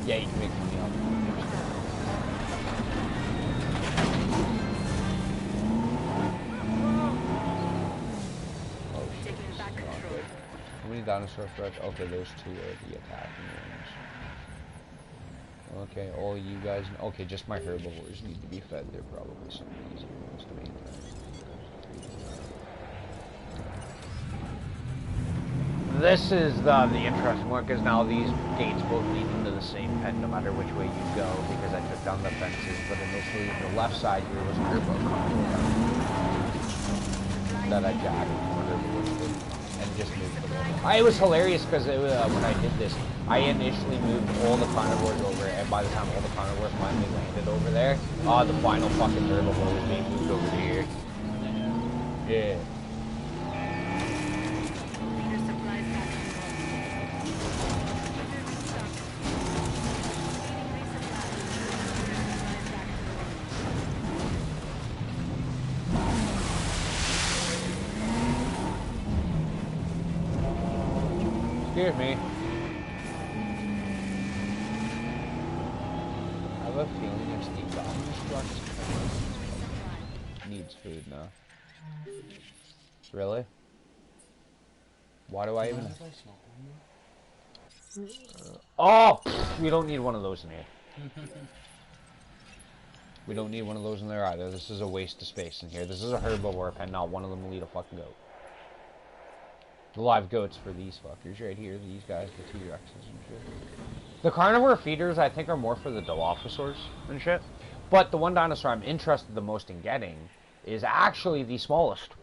Yeah, you can make money off it. Oh shit. How many dinosaur threats? Okay, those two are the attacking ones. Okay, all you guys... Okay, just my herbivores need to be fed. They're probably some of the easier ones to maintain. This is the interesting one, because now these gates both lead into the same pen no matter which way you go, because I took down the fences, but initially the left side here was a herbo that I jabbed and just moved them over. It was hilarious because when I did this, I initially moved all the carnivores over, and by the time all the carnivores finally landed over there, the final fucking herbivore was being moved over here. Yeah. Excuse me. I have a feeling it's the Dominus needs food now. Really? Why do I even... Oh! Pfft, we don't need one of those in here. We don't need one of those in there either. This is a waste of space in here. This is a herbivore pen, not one of them will eat a fucking goat. The live goats for these fuckers right here. These guys, the T-Rexes and shit. The carnivore feeders, I think, are more for the Dilophosaurs and shit. But the one dinosaur I'm interested the most in getting is actually the smallest.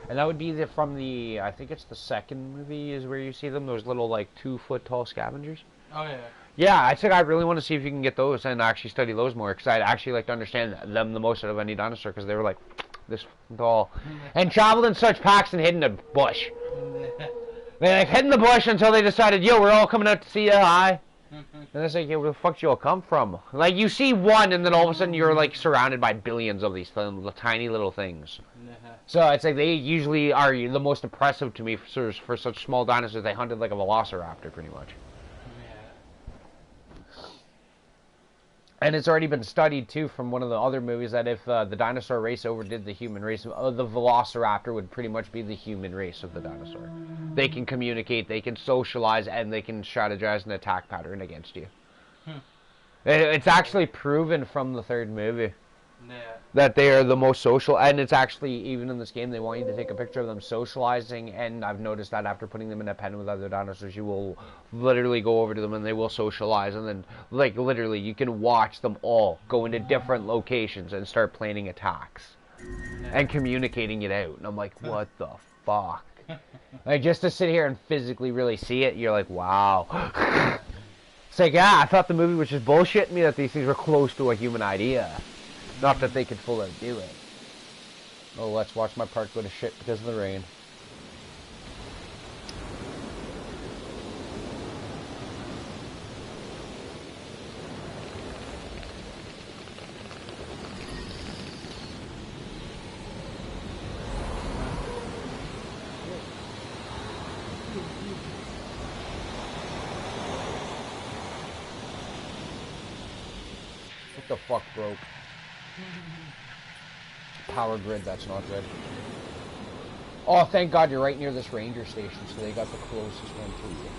And that would be from the, I think it's the second movie is where you see them. Those little, like, 2-foot tall scavengers. Oh, yeah. Yeah, I think I really want to see if you can get those and actually study those more. Because I'd actually like to understand them the most out of any dinosaur. Because they were, like, this tall. And traveled in such packs and hid in a bush. They like hid in the bush until they decided, yo, we're all coming out to see you, hi. And it's like, yeah, where the fuck did you all come from? Like, you see one, and then all of a sudden you're like surrounded by billions of these tiny little things. So it's like they usually are the most impressive to me for such small dinosaurs. They hunted like a velociraptor, pretty much. And it's already been studied, too, from one of the other movies, that if the dinosaur race overdid the human race, the velociraptor would pretty much be the human race of the dinosaur. They can communicate, they can socialize, and they can strategize an attack pattern against you. It's actually proven from the third movie that they are the most social, and it's actually, even in this game, they want you to take a picture of them socializing, and I've noticed that after putting them in a pen with other dinosaurs, you will literally go over to them and they will socialize, and then, like, literally, you can watch them all go into different locations and start planning attacks and communicating it out, and I'm like, what the fuck? Like, just to sit here and physically really see it, you're like, wow. It's like, yeah, I thought the movie was just bullshitting me that these things were close to a human idea. Not that they could full out do it. Oh, let's watch my park go to shit because of the rain. What the fuck broke? Power grid, that's not good. Oh, thank God you're right near this ranger station, so they got the closest one to you.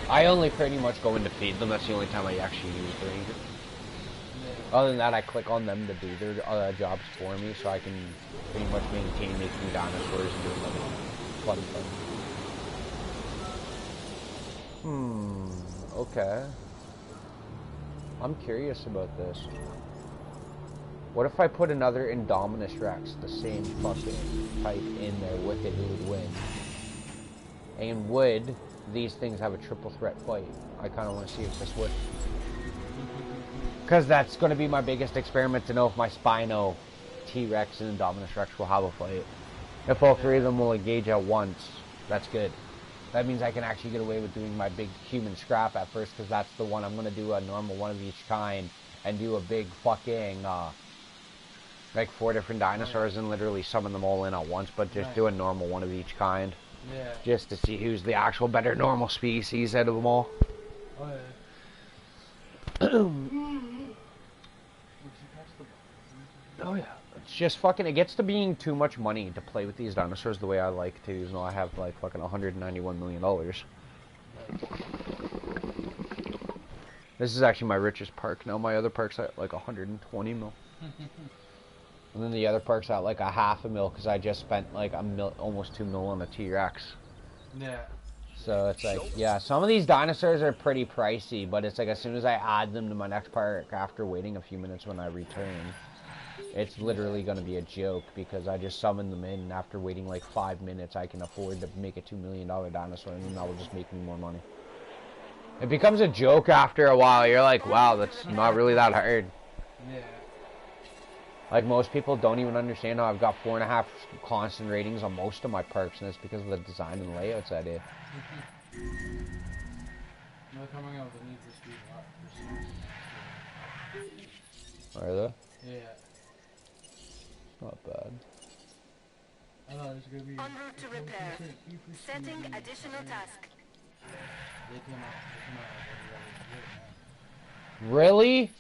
I only pretty much go in to feed them. That's the only time I actually use the ranger. Other than that, I click on them to do their jobs for me, so I can pretty much maintain making dinosaurs and doing other fun things. Okay. I'm curious about this. What if I put another Indominus Rex, the same fucking type, in there with it, who would win? And would these things have a triple threat fight? I kind of want to see if this would. Because that's going to be my biggest experiment to know if my Spino, T-Rex, and Indominus Rex will have a fight. If all three of them will engage at once, that's good. That means I can actually get away with doing my big human scrap at first, because that's the one I'm going to do a normal one of each kind, and do a big fucking, like 4 different dinosaurs and literally summon them all in at once, but just do a normal one of each kind. Yeah. Just to see who's the actual better normal species out of them all. Oh, yeah. Oh yeah. It's just fucking, it gets to being too much money to play with these dinosaurs the way I like to, even though I have like fucking $191 million. This is actually my richest park now. My other park's at like 120 mil. And then the other park's at like a $500,000 because I just spent like almost 2 mil on a T-Rex. Yeah. So it's like, yeah, some of these dinosaurs are pretty pricey, but it's like as soon as I add them to my next park after waiting a few minutes when I return, it's literally going to be a joke because I just summoned them in, and after waiting like 5 minutes I can afford to make a $2 million dinosaur, and then that will just make me more money. It becomes a joke after a while. You're like, wow, that's not really that hard. Yeah. Like, most people don't even understand how I've got 4.5 constant ratings on most of my parks, and it's because of the design and layouts I did. They're coming out with a Need for Speed Are they? Yeah. Not bad. I thought it was gonna be En route to repair. Setting additional task. They came out Really?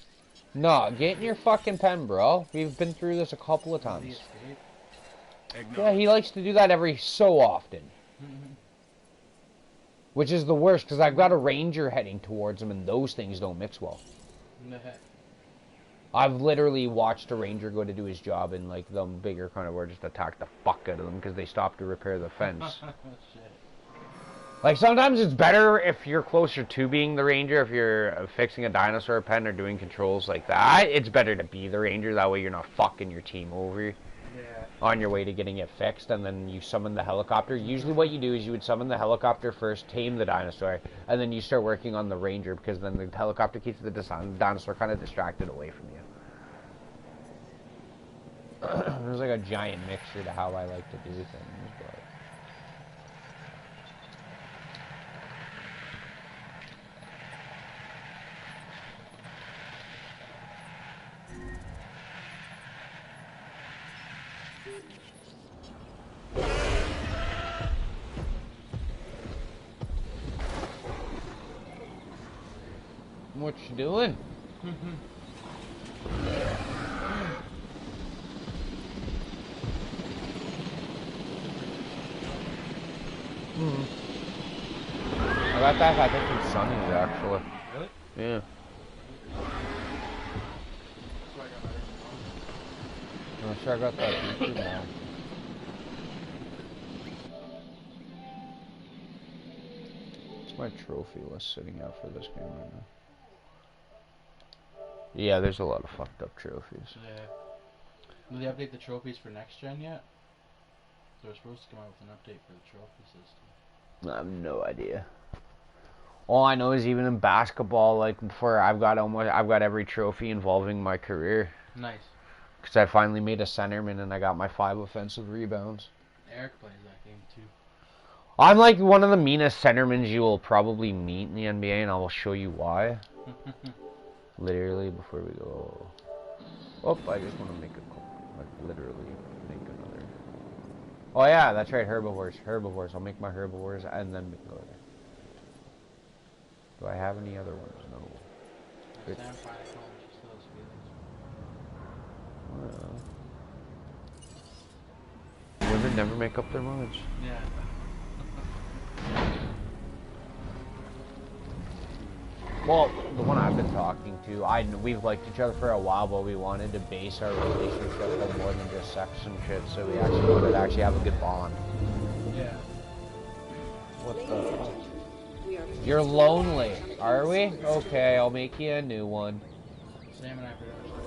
No, get in your fucking pen, bro. We've been through this a couple of times. Yeah, he likes to do that every so often. Which is the worst, because I've got a ranger heading towards him, and those things don't mix well. I've literally watched a ranger go to do his job, and like the bigger carnivore just attacked the fuck out of them because they stopped to repair the fence. Like, sometimes it's better if you're closer to being the ranger, if you're fixing a dinosaur pen or doing controls like that, it's better to be the ranger, that way you're not fucking your team over on your way to getting it fixed, and then you summon the helicopter. Usually what you do is you would summon the helicopter first, tame the dinosaur, and then you start working on the ranger, because then the helicopter keeps the dinosaur kind of distracted away from you. There's like a giant mixture to how I like to do things, but... What you doing? I got that, I think, from Sunny's, actually. Really? Yeah. I'm sure I got that YouTube now. What's my trophy list sitting out for this game right now? Yeah, there's a lot of fucked up trophies. Yeah. Will they update the trophies for next gen yet? They were supposed to come out with an update for the trophy system. I have no idea. All I know is even in basketball, like before, I've got every trophy involving my career. Nice. Because I finally made a centerman and I got my 5 offensive rebounds. Eric plays that game too. I'm like one of the meanest centermans you will probably meet in the NBA, and I will show you why. Literally, before we go... Oh, I just want to make a... Like, literally make another... Oh yeah, that's right, herbivores. Herbivores. I'll make my herbivores and then go there. Do I have any other ones? No. Sam finally told me she still has feelings. Women never make up their minds. Yeah. Well, the one I've been talking to, we've liked each other for a while, but we wanted to base our relationship on more than just sex and shit, so we actually wanted to actually have a good bond. Yeah. What the? You're lonely, are we? Okay, I'll make you a new one. Sam and I pretty much know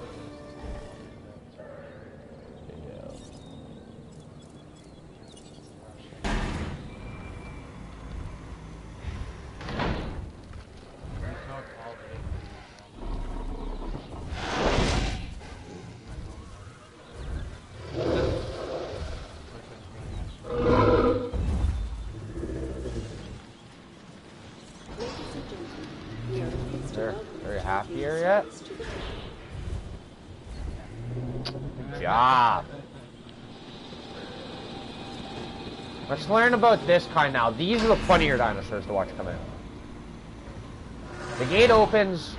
Are you happier yet? Good job. Let's learn about this kind now. These are the funnier dinosaurs to watch come out. The gate opens,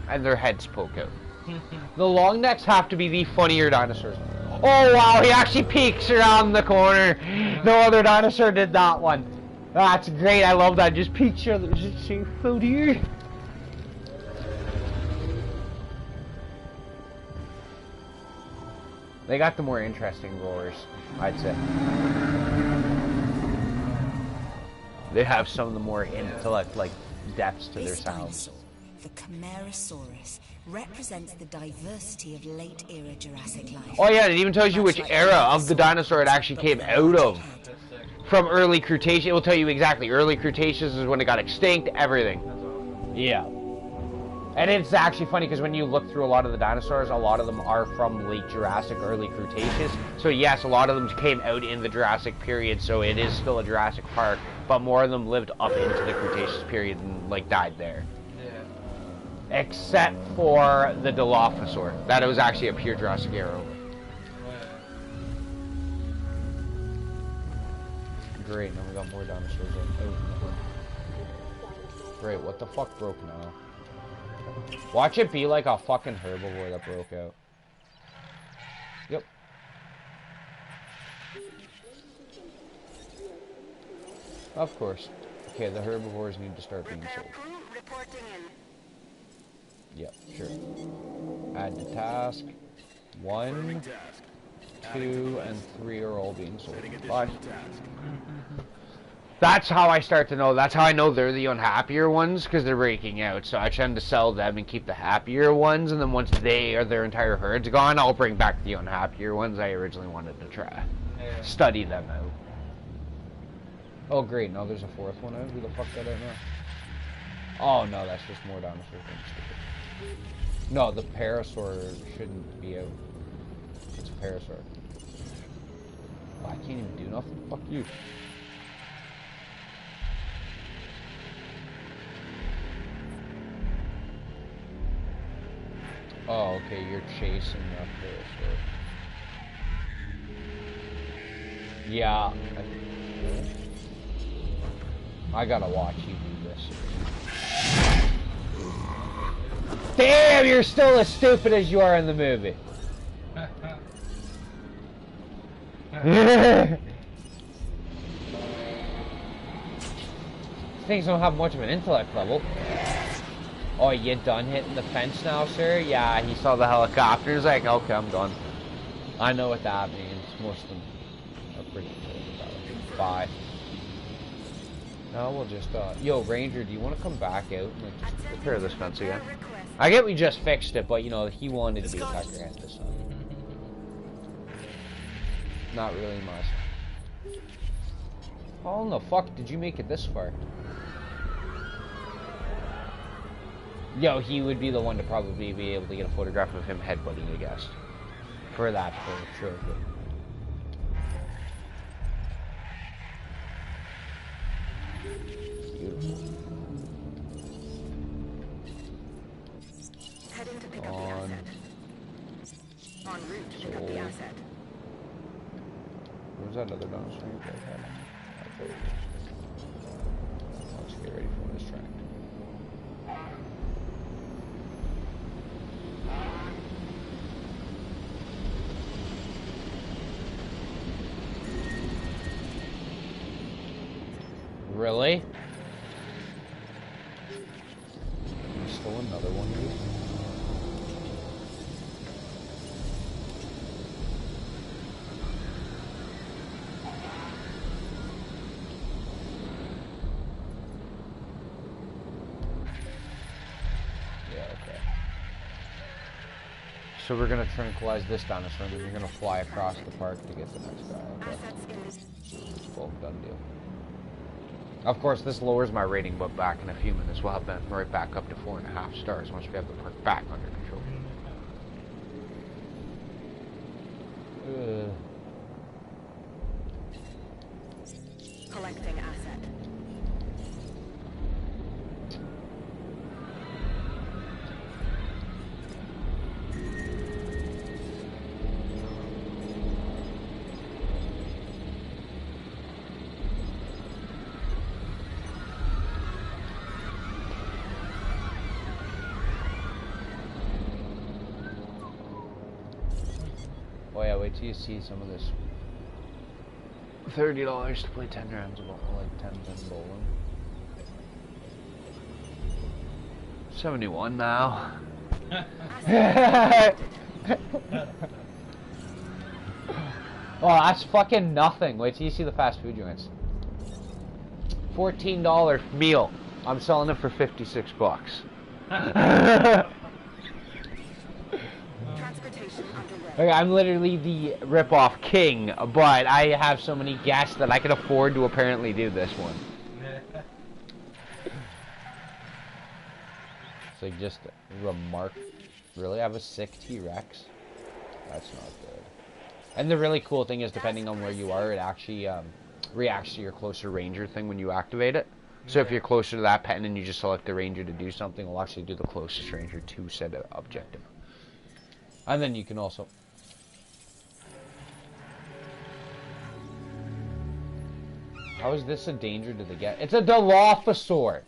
and their heads poke out. The long necks have to be the funnier dinosaurs. Oh wow, he actually peeks around the corner. No other dinosaur did that one. That's great, I love that. Just peeks around. There's just so funny. They got the more interesting roars, I'd say. They have some of the more intellect, like, depths to their sounds. The Camarasaurus represents the diversity of late-era Jurassic life. Oh yeah, it even tells you which era of the dinosaur it actually came out of. From early Cretaceous, it will tell you exactly. Early Cretaceous is when it got extinct, everything. Yeah. And it's actually funny because when you look through a lot of the dinosaurs, a lot of them are from late Jurassic, early Cretaceous. So yes, a lot of them came out in the Jurassic period, so it is still a Jurassic Park, but more of them lived up into the Cretaceous period and, like, died there. Yeah. Except for the Dilophosaur. That was actually a pure Jurassic era. Great, now we got more dinosaurs. Great, what the fuck broke now? Watch it be like a fucking herbivore that broke out. Yep. Of course. Okay, the herbivores need to start being sold. Yep, sure. Add to task. 1, 2, and 3 are all being sold. Bye. That's how I start to know. That's how I know they're the unhappier ones, because they're breaking out. So I tend to sell them and keep the happier ones, and then once their entire herd's gone, I'll bring back the unhappier ones I originally wanted to try. Yeah. Study them out. Oh great, no, there's a fourth one out. Who the fuck got out now? Oh no, that's just more dinosaur things. No, the parasaur shouldn't be out. It's a parasaur. Oh, I can't even do nothing. Fuck you. Oh, okay, you're chasing that parasaur. Yeah. I gotta watch you do this. Damn, you're still as stupid as you are in the movie. Things don't have much of an intellect level. Oh, you done hitting the fence now, sir? Yeah, he saw the helicopter. He's like, okay, I'm done. I know what that means. Most of them are pretty cool about it. Bye. No, we'll just, yo, Ranger, do you want to come back out and, like, just repair this fence again? I get we just fixed it, but, you know, he wanted to be attacker at this time. Not really much. How in the fuck did you make it this far? Yo, he would be the one to probably be able to get a photograph of him headbutting, I guess. For that, for sure. Beautiful. Heading to pick up the asset. En route to pick up the asset. Where's that other dinosaur you guys had? Let's get ready for this track. Really? Still another one, dude. Yeah, okay. So we're gonna tranquilize this dinosaur, and then you're gonna fly across the park to get the next guy. Okay. Cool, done deal. Of course, this lowers my rating, but back in a few minutes we'll have been right back up to 4.5 stars once we have the park back under control. Collecting asset. Oh yeah, wait till you see some of this. $30 to play 10 rounds of like 10 bowling. 71 now. Oh, that's fucking nothing. Wait till you see the fast food joints. $14 meal. I'm selling it for 56 bucks. Okay, I'm literally the rip-off king, but I have so many guests that I can afford to apparently do this one. So just remark. Really? I have a sick T-Rex? That's not good. And the really cool thing is, depending on where you are, it actually reacts to your closer ranger thing when you activate it. So if you're closer to that pet and then you just select the ranger to do something, it'll actually do the closest ranger to said objective. And then you can also... How is this a danger to the get? It's a Dilophosaur!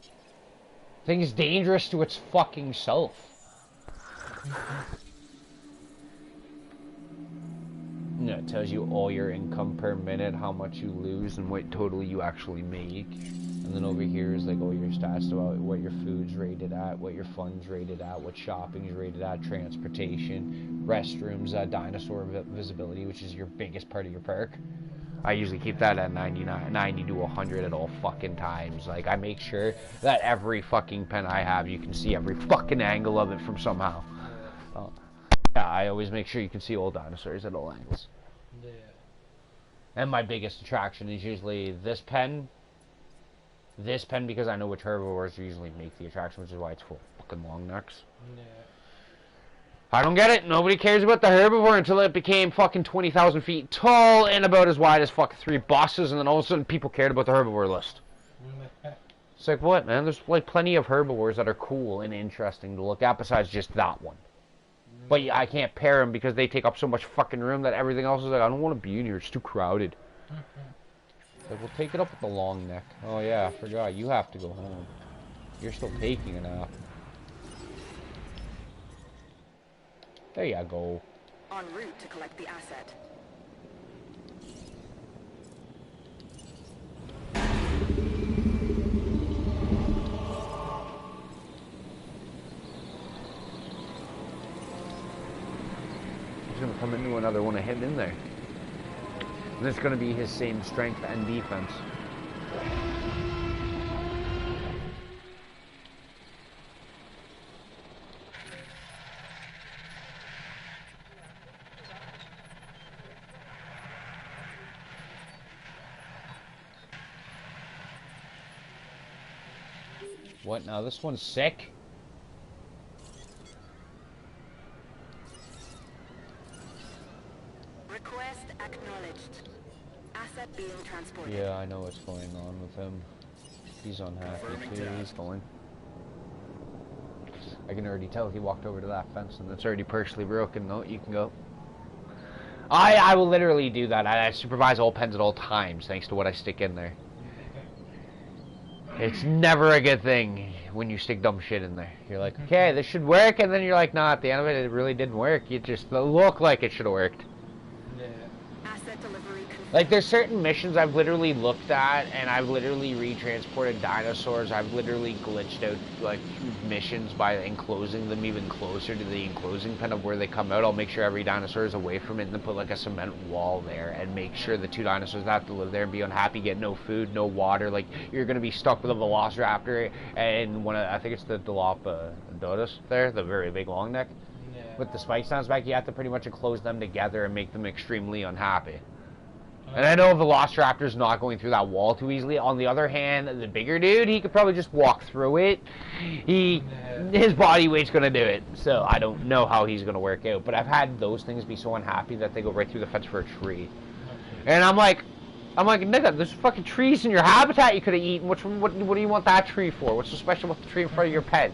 Thing's dangerous to its fucking self. No, it tells you all your income per minute, how much you lose, and what total you actually make. And then over here is like all your stats about what your food's rated at, what your fun's rated at, what shopping's rated at, transportation, restrooms, dinosaur visibility, which is your biggest part of your park. I usually keep that at 90 to 100 at all fucking times. Like, I make sure that every fucking pen I have, you can see every fucking angle of it from somehow. Yeah, I always make sure you can see all dinosaurs at all angles. Yeah. And my biggest attraction is usually this pen. This pen, because I know which herbivores usually make the attraction, which is why it's full fucking long necks. Yeah. I don't get it. Nobody cares about the herbivore until it became fucking 20,000 feet tall and about as wide as fucking 3 buses, and then all of a sudden people cared about the herbivore list. It's like, what, man? There's like plenty of herbivores that are cool and interesting to look at besides just that one. But yeah, I can't pair them because they take up so much fucking room that everything else is like, I don't want to be in here. It's too crowded. So we'll take it up with the long neck. Oh yeah, I forgot. You have to go home. You're still taking a nap. There you go. En route to collect the asset. He's gonna come into another one of him in there. And it's gonna be his same strength and defense. What now? This one's sick? Request acknowledged. Asset being transported. Yeah, I know what's going on with him. He's unhappy too. He's going. I can already tell he walked over to that fence and it's already partially broken. No, you can go. I will literally do that. I supervise all pens at all times thanks to what I stick in there. It's never a good thing when you stick dumb shit in there. You're like, okay, this should work, and then you're like, nah, at the end of it really didn't work. It just looked like it should have worked. Yeah. Asset delivery confirmed. Like, there's certain missions I've literally looked at, and I've literally retransported dinosaurs. I've literally glitched out, like, missions by enclosing them even closer to the enclosing pen of where they come out. I'll make sure every dinosaur is away from it and then put, like, a cement wall there and make sure the 2 dinosaurs that have to live there and be unhappy, get no food, no water. Like, you're going to be stuck with a velociraptor and I think it's the Dilophosaurus there, the very big long neck. Yeah. With the spikes on his back, you have to pretty much enclose them together and make them extremely unhappy. And I know Velociraptor's not going through that wall too easily. On the other hand, the bigger dude, he could probably just walk through it. His body weight's going to do it. So I don't know how he's going to work out. But I've had those things be so unhappy that they go right through the fence for a tree. And I'm like, nigga, there's fucking trees in your habitat you could have eaten. What do you want that tree for? What's so special about the tree in front of your pen?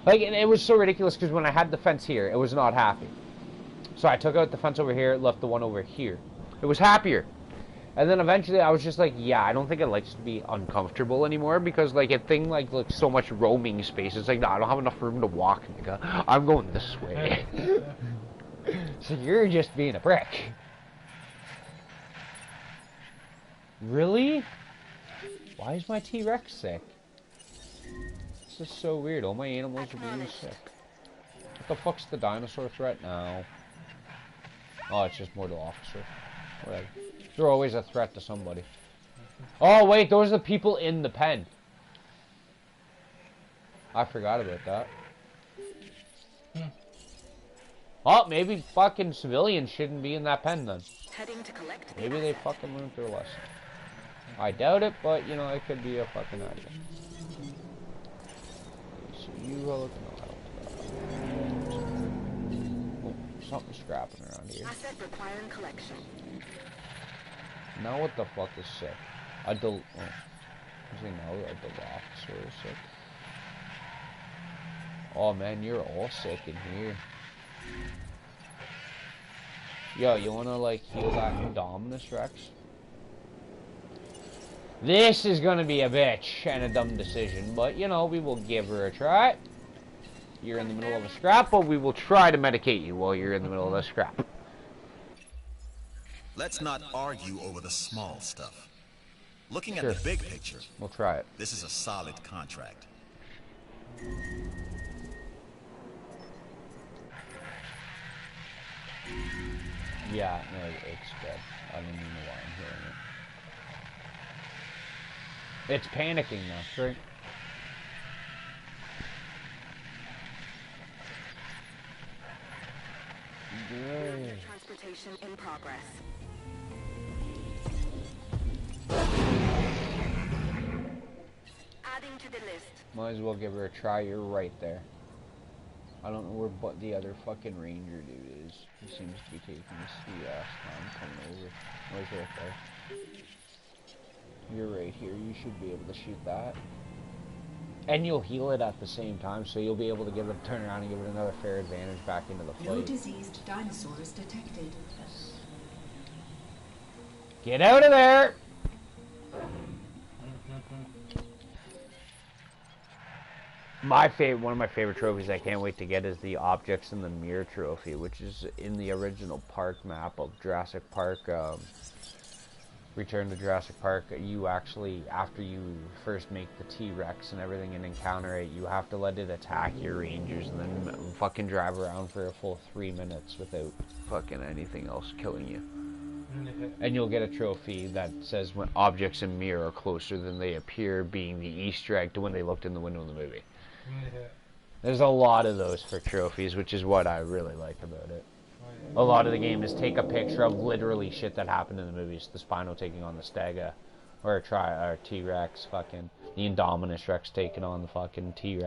Like, it was so ridiculous because when I had the fence here, it was not happy. So I took out the fence over here, left the one over here. It was happier. And then eventually I was just like, yeah, I don't think it likes to be uncomfortable anymore because, like, a thing like so much roaming space, it's like, no, I don't have enough room to walk, nigga. I'm going this way. So you're just being a prick. Really? Why is my T-Rex sick? This is so weird. All my animals are being sick. What the fuck's the dinosaur threat now? Oh, it's just Mortal Officer. Whatever. They're always a threat to somebody. Oh, wait, those are the people in the pen. I forgot about that. Oh, maybe fucking civilians shouldn't be in that pen then. Maybe they fucking learned their lesson. I doubt it, but, you know, it could be a fucking idea. So you are looking something scrapping around here. Asset requiring collection. Now what the fuck is sick? A Dilophosaurus is sick. Oh man, you're all sick in here. Yo, you wanna like heal that Indominus Rex? This is gonna be a bitch and a dumb decision, but you know, we will give her a try. You're in the middle of a scrap, but we will try to medicate you while you're in the middle of a scrap. Let's not argue over the small stuff. Looking at the big picture, we'll try it. This is a solid contract. Yeah, no, it's good. I don't even know why I'm hearing it. It's panicking now, right? Transportation in progress. Adding to the list. Might as well give her a try. You're right there. I don't know where but the other fucking ranger dude is. He seems to be taking his sweet ass time coming over. Oh, he's right there. You're right here. You should be able to shoot that. And you'll heal it at the same time, so you'll be able to give it turn around and give it another fair advantage back into the fight. No diseased dinosaurs detected. Get out of there! One of my favorite trophies I can't wait to get is the Objects in the Mirror trophy, which is in the original park map of Jurassic Park. Return to Jurassic Park, you actually, after you first make the T-Rex and everything and encounter it, you have to let it attack your rangers and then fucking drive around for a full 3 minutes without fucking anything else killing you. And you'll get a trophy that says when objects in mirror are closer than they appear, being the Easter egg to when they looked in the window in the movie. There's a lot of those for trophies, which is what I really like about it. A lot of the game is take a picture of literally shit that happened in the movies. The Spino taking on the Stega, or T-Rex, fucking the Indominus Rex taking on the fucking T-Rex.